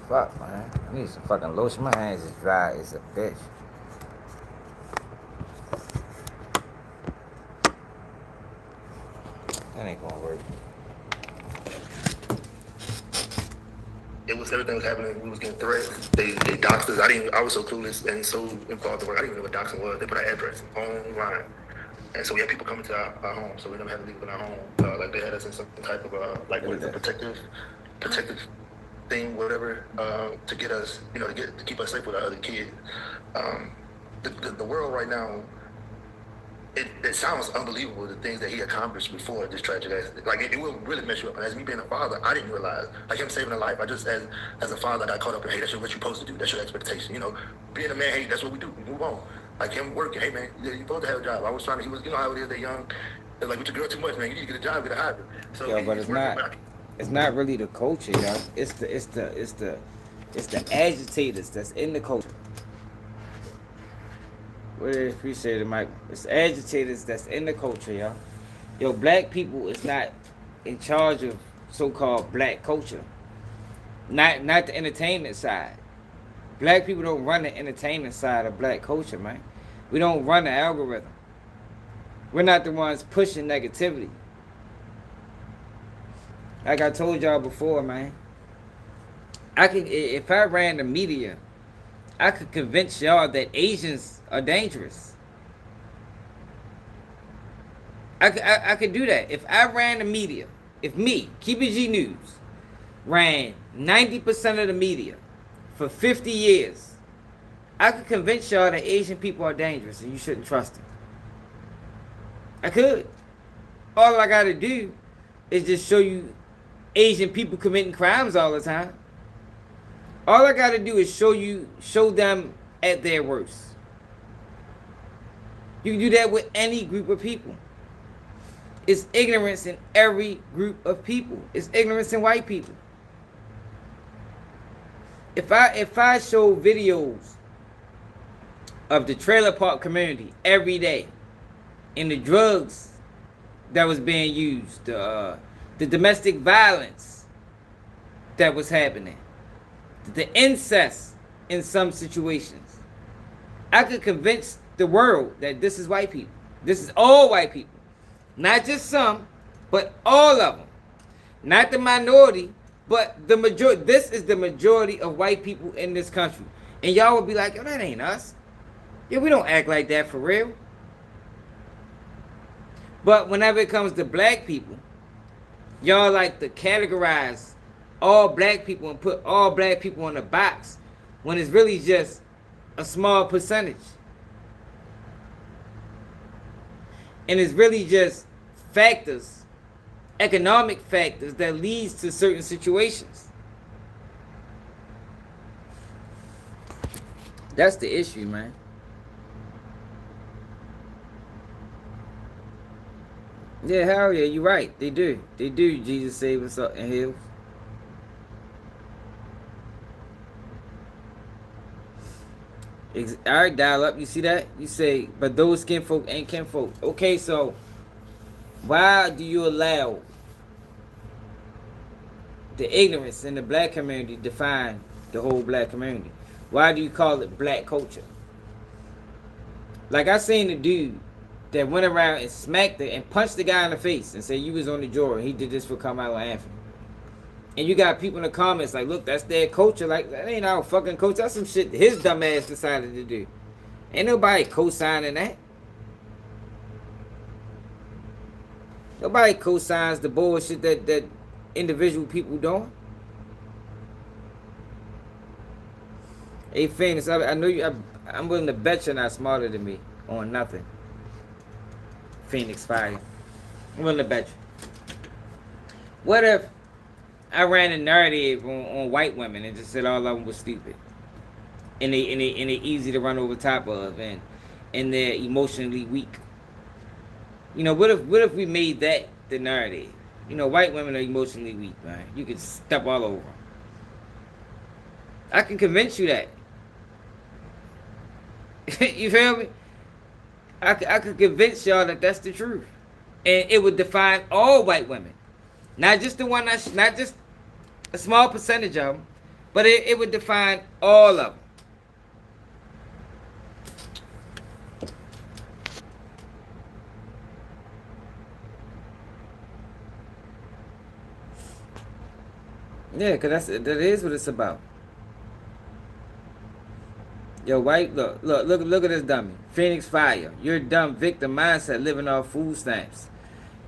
Fuck, man. I need some fucking lotion. My hands is dry as a bitch. That ain't gonna work. It was everything was happening. We was getting threats. They doxed us. I was so clueless and so involved in work. I didn't even know what doxing was. They put our address online. And so we had people coming to our home, so we never had to leave in our home. Like they had us in some type of like what is it, protective thing, whatever, to get us, to keep us safe with our other kids. The world right now, it sounds unbelievable, the things that he accomplished before this tragic accident. Like it will really mess you up. And as me being a father, I didn't realize, like him saving a life. I just, as a father, I got caught up in, hey, that's what you're supposed to do. That's your expectation. Being a man, hey, that's what we do. We move on. Like him working, hey man, you're supposed to have a job. I was trying to, he was, how it is, they're young. They're like, with your girl too much, man. You need to get a job, get a hybrid. So yo, but it's not really the culture, yo. It's the agitators that's in the culture. Really appreciate it, Mike. It's the agitators that's in the culture, yo. Yo, black people is not in charge of so-called black culture. Not the entertainment side. Black people don't run the entertainment side of black culture, man. We don't run the algorithm. We're not the ones pushing negativity. Like I told y'all before, man. If I ran the media, I could convince y'all that Asians are dangerous. I could do that. If I ran the media, if me, Keep It G News, ran 90% of the media for 50 years, I could convince y'all that Asian people are dangerous and you shouldn't trust them. I could. All I gotta do is just show you Asian people committing crimes all the time. All I gotta do is show them at their worst. You can do that with any group of people. It's ignorance in every group of people. It's ignorance in white people. If I show videos of the trailer park community every day and the drugs that was being used, the domestic violence that was happening, the incest in some situations, I could convince the world that this is white people. This is all white people. Not just some, but all of them. Not the minority, but the majority. This is the majority of white people in this country. And y'all would be like, yo, that ain't us. Yeah, we don't act like that for real. But whenever it comes to black people, y'all like to categorize all black people and put all black people in a box when it's really just a small percentage. And it's really just factors, economic factors that leads to certain situations. That's the issue, man. Yeah, hell yeah, you're right. They do. They do. Jesus save us up in hills. All right, dial up. You see that? You say, but those kinfolk ain't kinfolk. Okay, so why do you allow the ignorance in the black community define the whole black community? Why do you call it black culture? Like I seen the dude that went around and smacked it and punched the guy in the face and said you was on the drawer. He did this for Karmelo Anthony. And you got people in the comments like, look, that's their culture. Like, that ain't our fucking culture. That's some shit his dumb ass decided to do. Ain't nobody co-signing that. Nobody co-signs the bullshit that individual people doing. Hey, Phoenix, I know you. I'm willing to bet you're not smarter than me on nothing. Phoenix Fire. I'm willing to bet you. What if I ran a narrative on white women and just said all of them was stupid, and they easy to run over top of, and they're emotionally weak? You know, what if we made that the narrative? You know, white women are emotionally weak, man. You can step all over them. I can convince you that. You feel me? I could convince y'all that that's the truth. And it would define all white women. Not just the one that's, not just a small percentage of them, but it would define all of them. Yeah, because that is what it's about. Yo, white, look at this dummy. Phoenix Fire. You're a dumb victim mindset living off food stamps.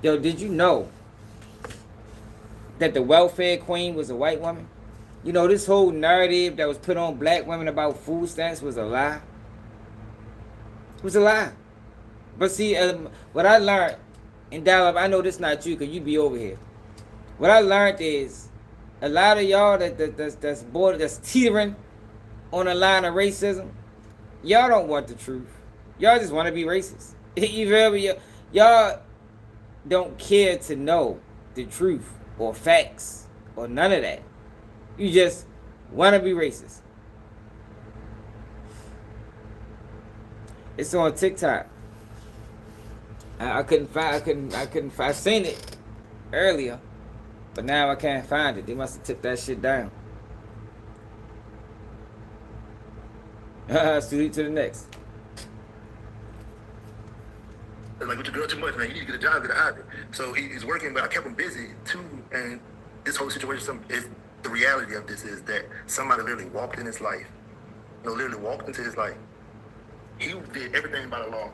Yo, did you know that the welfare queen was a white woman? You know, this whole narrative that was put on black women about food stamps was a lie. It was a lie. But see, what I learned in Dallas, I know this not you because you be over here. What I learned is a lot of y'all that's teetering on the line of racism, y'all don't want the truth. Y'all just want to be racist. You feel me? Y'all don't care to know the truth or facts or none of that. You just want to be racist. It's on TikTok. I seen it earlier, but now I can't find it. They must have took that shit down. Salute to the next. Like, with your girl too much, man. You need to get a job, get a hobby. So he's working, but I kept him busy too. And this whole situation, the reality of this is that somebody literally walked in his life. Literally walked into his life. He did everything by the law.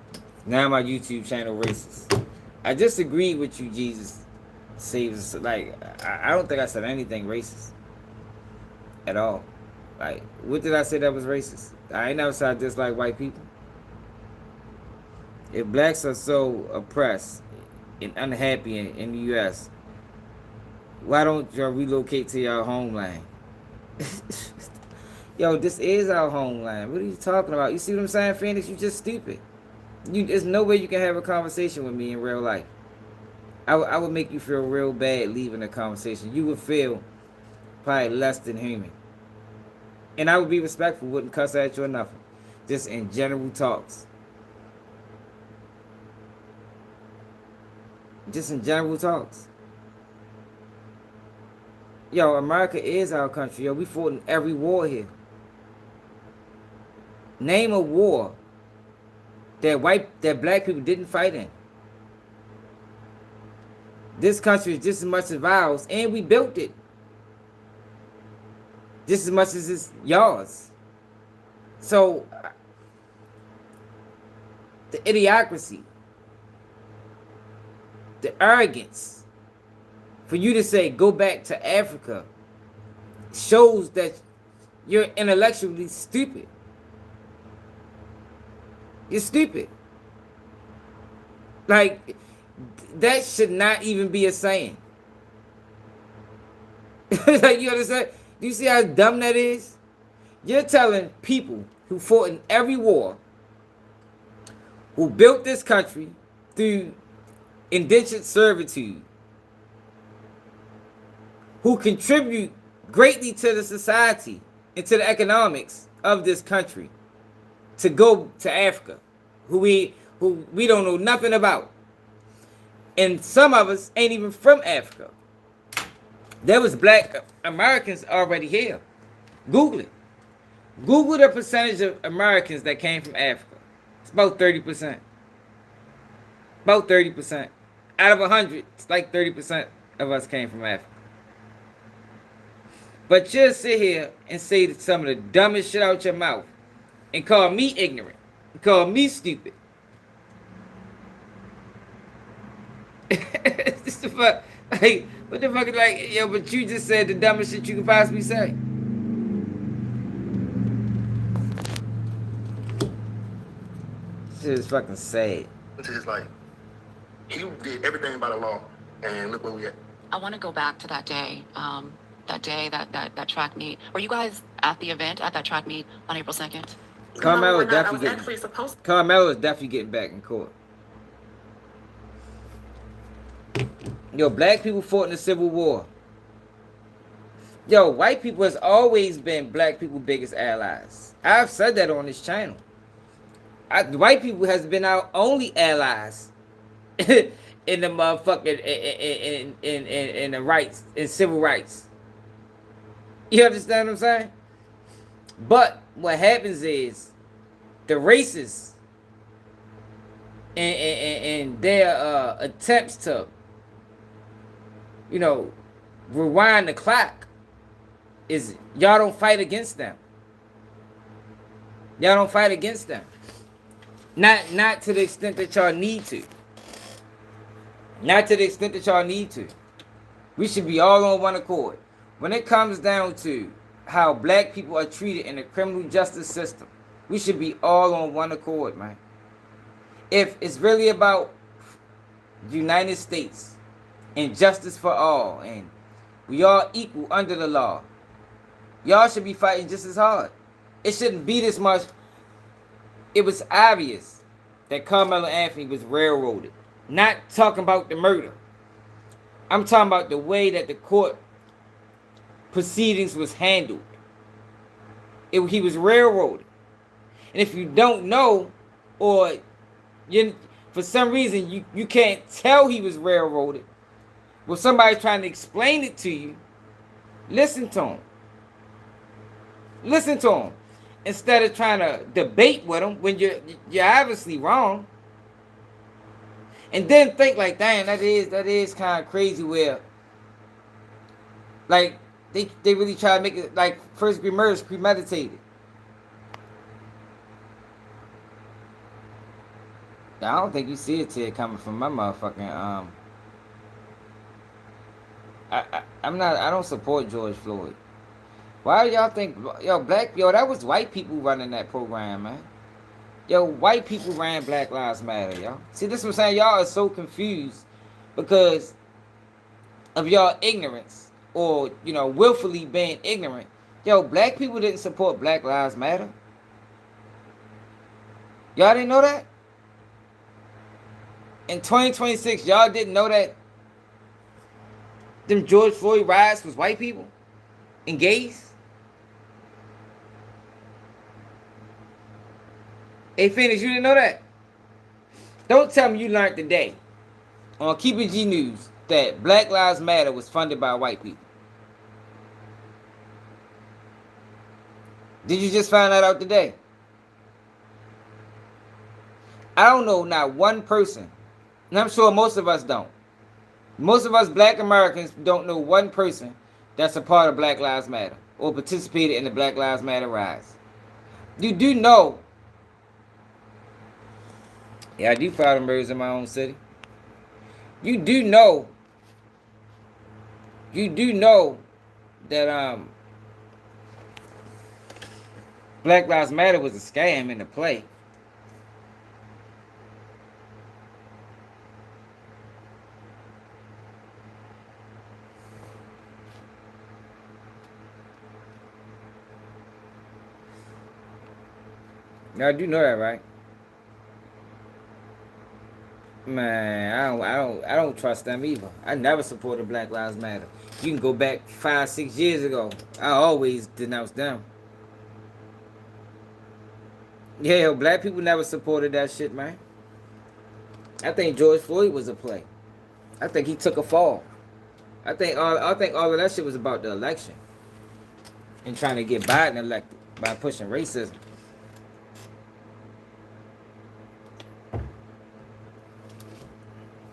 Now my YouTube channel racist. I just agreed with you, Jesus saves us. Like, I don't think I said anything racist at all. Like, what did I say that was racist? I ain't never said I dislike white people. If blacks are so oppressed and unhappy in the U.S., why don't y'all relocate to your homeland? Yo, this is our homeland. What are you talking about? You see what I'm saying, Phoenix? You just stupid. There's no way you can have a conversation with me in real life. I would make you feel real bad leaving the conversation. You would feel probably less than human. And I would be respectful, wouldn't cuss at you or nothing. Just in general talks. Just in general talks. Yo, America is our country. Yo, we fought in every war here. Name a war that black people didn't fight in. This country is just as much as ours, and we built it. Just as much as it's yours. So, the idiocracy, the arrogance, for you to say, go back to Africa, shows that you're intellectually stupid. You're stupid. Like, that should not even be a saying. Like, you understand? Do you see how dumb that is? You're telling people who fought in every war, who built this country through indentured servitude, who contribute greatly to the society and to the economics of this country, to go to Africa, who we don't know nothing about. And some of us ain't even from Africa. There was black Americans already here. Google it. Google the percentage of Americans that came from Africa. It's about 30%. About 30%. Out of 100, it's like 30% of us came from Africa. But just sit here and say some of the dumbest shit out your mouth and call me ignorant, and call me stupid. This the fuck, like, what the fuck is like, yo, but you just said the dumbest shit you could possibly say. Shit is fucking sad. Into his life. He did everything by the law, and look where we at. I want to go back to that day. That track meet. Were you guys at the event, at that track meet on April 2nd? Karmelo is definitely getting back in court. Yo, black people fought in the Civil War. Yo, white people has always been black people's biggest allies. I've said that on this channel. White people has been our only allies in the motherfucking in the rights, in civil rights. You understand what I'm saying? But what happens is the racists and their attempts to, you know, rewind the clock is y'all don't fight against them. Y'all don't fight against them. Not to the extent that y'all need to. Not to the extent that y'all need to. We should be all on one accord. When it comes down to how black people are treated in the criminal justice system, we should be all on one accord, man. If it's really about the United States and justice for all, and we all equal under the law, y'all should be fighting just as hard. It shouldn't be this much. It was obvious that Karmelo Anthony was railroaded. Not talking about the murder. I'm talking about the way that the court proceedings was handled. He was railroaded. And if you don't know, or for some reason you can't tell he was railroaded, well, somebody's trying to explain it to you, listen to him. Listen to him. Instead of trying to debate with him when you're obviously wrong. And then think like, dang, that is kind of crazy where, like, they really try to make it like first degree murder is premeditated. I don't think you see it till coming from my motherfucking I don't support George Floyd. Why do y'all think that was white people running that program, man? Yo, white people ran Black Lives Matter, y'all. See, this is what I'm saying. Y'all are so confused because of y'all ignorance or, willfully being ignorant. Yo, black people didn't support Black Lives Matter. Y'all didn't know that? In 2026, y'all didn't know that them George Floyd riots was white people and gays? Hey, Phoenix, you didn't know that? Don't tell me you learned today on Keep It G News that Black Lives Matter was funded by white people. Did you just find that out today? I don't know not one person, and I'm sure most of us don't. Most of us black Americans don't know one person that's a part of Black Lives Matter or participated in the Black Lives Matter rise. You do know. Yeah, I do file the murders in my own city. You do know that Black Lives Matter was a scam in the play. Y'all do know that, right? Man, I don't trust them either. I never supported Black Lives Matter. You can go back 5-6 years ago. I always denounced them. Yeah, black people never supported that shit, man. I think George Floyd was a play. I think he took a fall. I think all of that shit was about the election and trying to get Biden elected by pushing racism.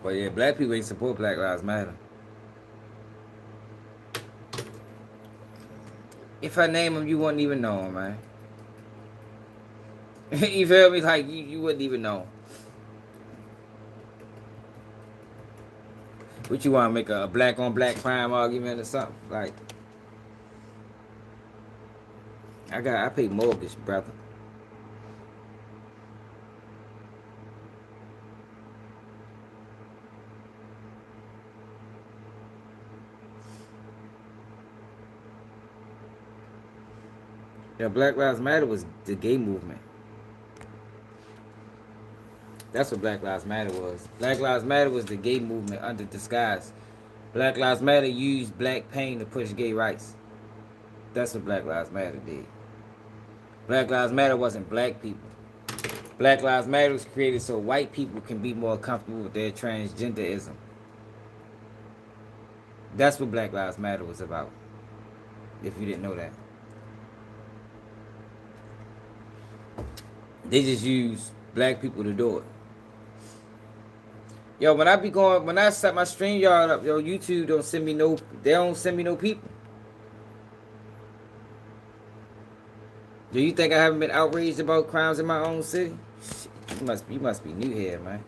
But yeah, black people ain't support Black Lives Matter. If I name them, you wouldn't even know them, man. You feel me? Like, you wouldn't even know. What, you want to make a black on black crime argument or something? Like, I pay mortgage, brother. Yeah, Black Lives Matter was the gay movement. That's what Black Lives Matter was. Black Lives Matter was the gay movement under disguise. Black Lives Matter used black pain to push gay rights. That's what Black Lives Matter did. Black Lives Matter wasn't black people. Black Lives Matter was created so white people can be more comfortable with their transgenderism. That's what Black Lives Matter was about. If you didn't know that. They just use black people to do it. Yo, when I set my StreamYard up, yo, YouTube don't send me no people. Do you think I haven't been outraged about crimes in my own city? You must be new here, man.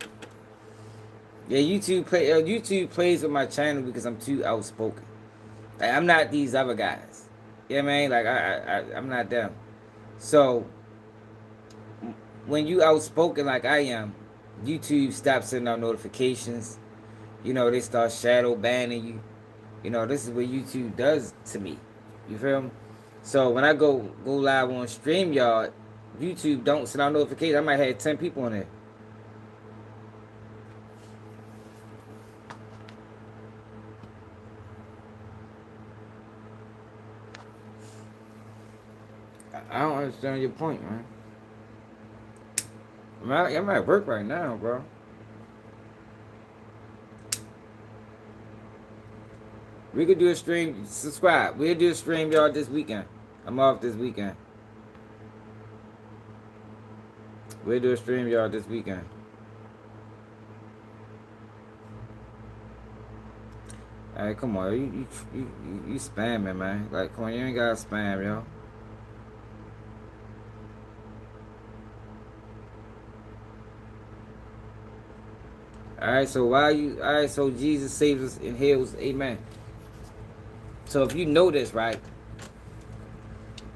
Yeah, YouTube plays with my channel because I'm too outspoken. Like, I'm not these other guys. You know what I mean? Like I'm not them. So when you outspoken like I am, YouTube stops sending out notifications. You know, they start shadow banning you. You know, this is what YouTube does to me. You feel me? So when I go live on StreamYard, YouTube don't send out notifications. I might have 10 people on there. I don't understand your point, man. I'm at work right now, bro. We could do a stream. Subscribe. We'll do a stream, y'all, this weekend. I'm off this weekend. We'll do a stream, y'all, this weekend. Hey, come on. You spamming, man. Like, come on. You ain't got to spam, yo. Alright, so Jesus saves us and heals, amen. So if you know this, right,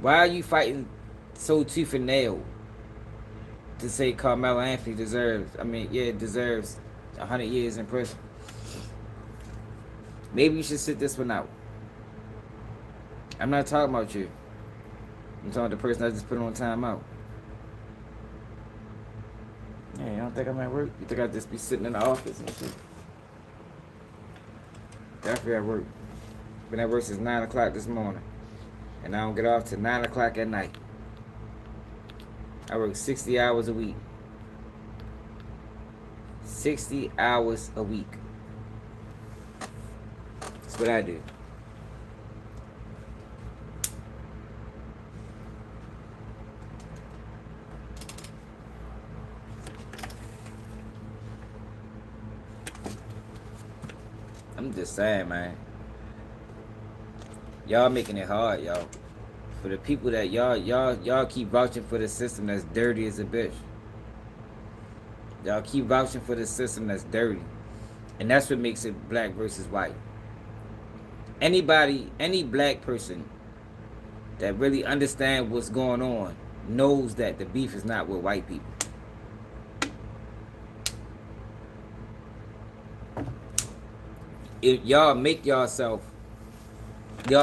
why are you fighting so tooth and nail to say Karmelo Anthony deserves 100 years in prison? Maybe you should sit this one out. I'm not talking about you. I'm talking about the person I just put on timeout. Yeah, you don't think I'm at work? You think I'd just be sitting in the office and shit? Definitely at work. Been at work since 9 o'clock this morning. And I don't get off till 9 o'clock at night. I work 60 hours a week. 60 hours a week. That's what I do. I'm just saying, man. Y'all making it hard, y'all. For the people that y'all keep vouching for the system that's dirty as a bitch. Y'all keep vouching for the system that's dirty. And that's what makes it black versus white. Any black person that really understands what's going on knows that the beef is not with white people. If y'all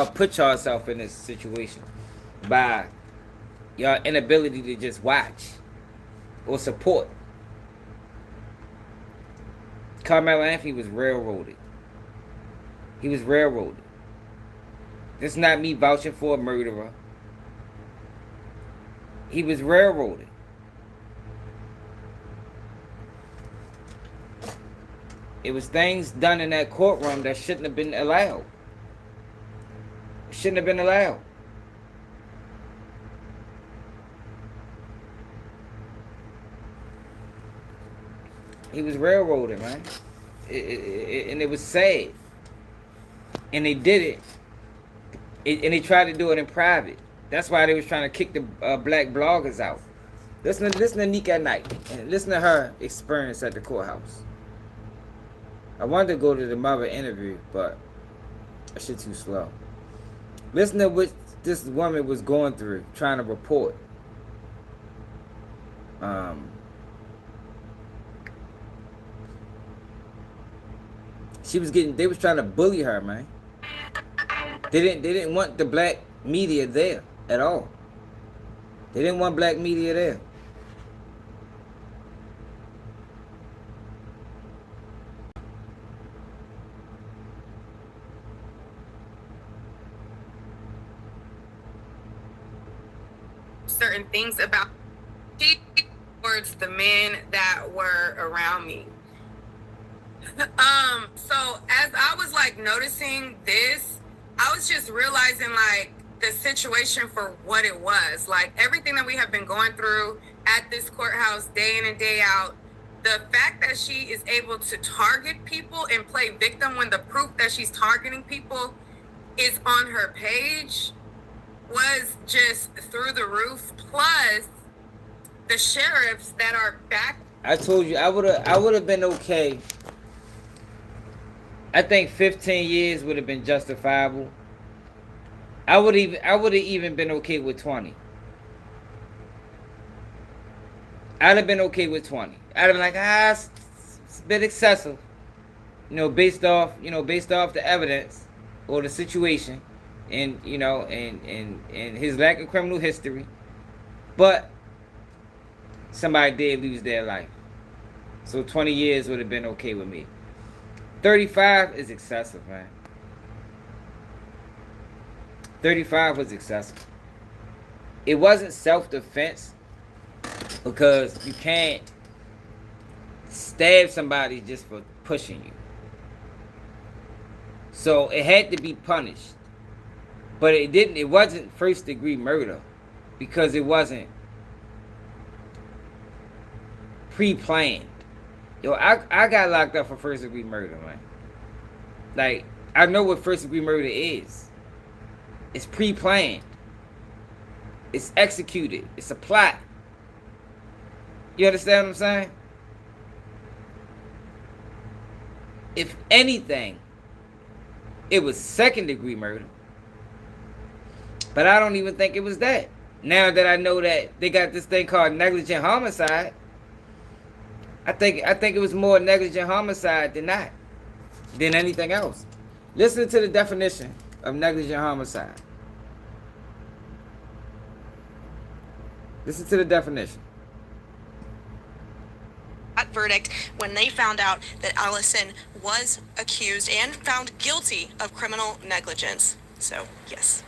put yourself in this situation by your inability to just watch or support. Karmelo Anthony was railroaded. He was railroaded. This is not me vouching for a murderer. He was railroaded. It was things done in that courtroom that shouldn't have been allowed. Shouldn't have been allowed. He was railroaded, man. And it was sad. And they did it. And they tried to do it in private. That's why they was trying to kick the black bloggers out. Listen to Nika at night. And listen to her experience at the courthouse. I wanted to go to the mother interview, but that shit too slow. Listen to what this woman was going through, trying to report. They was trying to bully her, man. They didn't want the black media there at all. They didn't want black media there. certain things about me towards the men that were around me. So as I was like noticing this, I was just realizing like the situation for what it was. Like everything that we have been going through at this courthouse day in and day out, the fact that she is able to target people and play victim when the proof that she's targeting people is on her page was just through the roof. Plus the sheriffs that are back. I told you I would have been okay. I think 15 years would have been justifiable. I would have even been okay with 20. I'd have been okay with 20. I'd have been like, it's a bit excessive. Based off the evidence or the situation and and his lack of criminal history. But somebody did lose their life. So 20 years would have been okay with me. 35 is excessive, man. 35 was excessive. It wasn't self-defense because you can't stab somebody just for pushing you. So it had to be punished. But it wasn't first-degree murder because it wasn't pre-planned. Yo, I got locked up for first-degree murder, man. Like, I know what first-degree murder is. It's pre-planned. It's executed. It's a plot. You understand what I'm saying? If anything, it was second-degree murder. But I don't even think it was that. Now that I know that they got this thing called negligent homicide, I think it was more negligent homicide than anything else. Listen to the definition of negligent homicide. Listen to the definition. That verdict when they found out that Allison was accused and found guilty of criminal negligence. So, yes.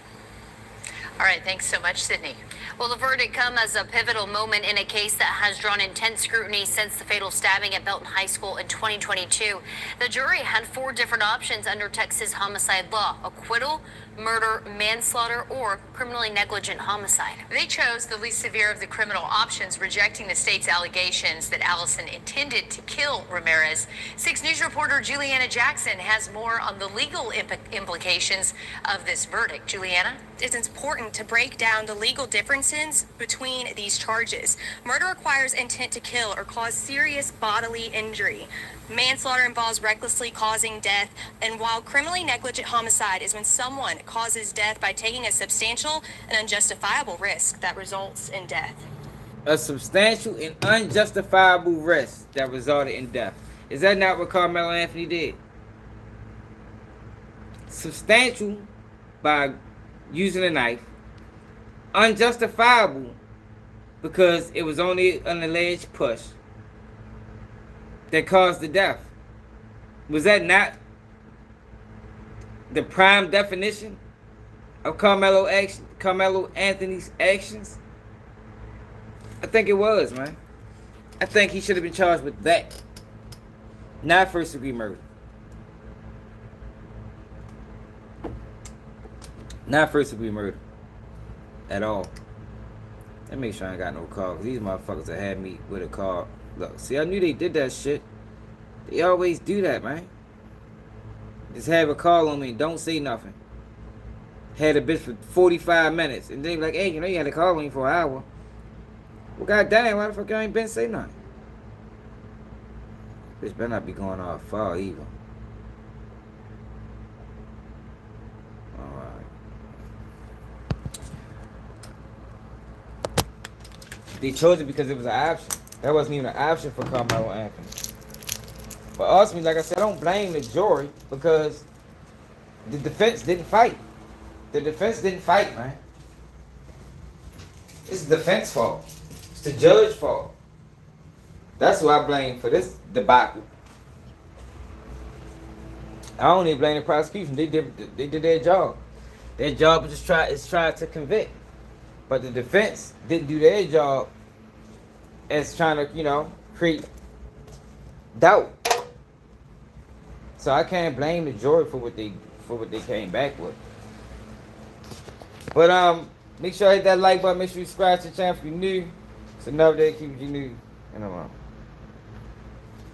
All right, thanks so much, Sydney. Well, the verdict comes as a pivotal moment in a case that has drawn intense scrutiny since the fatal stabbing at Belton High School in 2022. The jury had 4 different options under Texas homicide law: acquittal, murder, manslaughter, or criminally negligent homicide. They chose the least severe of the criminal options, rejecting the state's allegations that Allison intended to kill Ramirez. 6 News reporter Juliana Jackson has more on the legal implications of this verdict. Juliana? It's important to break down the legal differences between these charges. Murder requires intent to kill or cause serious bodily injury. Manslaughter involves recklessly causing death, and while criminally negligent homicide is when someone causes death by taking a substantial and unjustifiable risk that results in death. A substantial and unjustifiable risk that resulted in death. Is that not what Karmelo Anthony did? Substantial by using a knife. Unjustifiable because it was only an alleged push that caused the death. Was that not the prime definition of Karmelo Anthony's actions? I think it was, man. I think he should have been charged with that, not first-degree murder. Not first-degree murder at all. Let me make sure I ain't got no car, because these motherfuckers that had me with a car. Look, see, I knew they did that shit. They always do that, man. Just have a call on me and don't say nothing. Had a bitch for 45 minutes. And they like, hey, you had a call on you for an hour. Well, goddamn, why the fuck y'all ain't been say nothing? Bitch better not be going off far either. Alright. They chose it because it was an option. That wasn't even an option for Karmelo Anthony. But ultimately, like I said, I don't blame the jury because the defense didn't fight. The defense didn't fight, man. It's the defense fault. It's the judge's fault. That's who I blame for this debacle. I don't even blame the prosecution. They did their job. Their job is try to convict. But the defense didn't do their job as trying to, you know, create doubt. So I can't blame the jury for what they came back with. But make sure you hit that like button. Make sure you subscribe to the channel if you're new. It's another day keeping you new, and I'm out.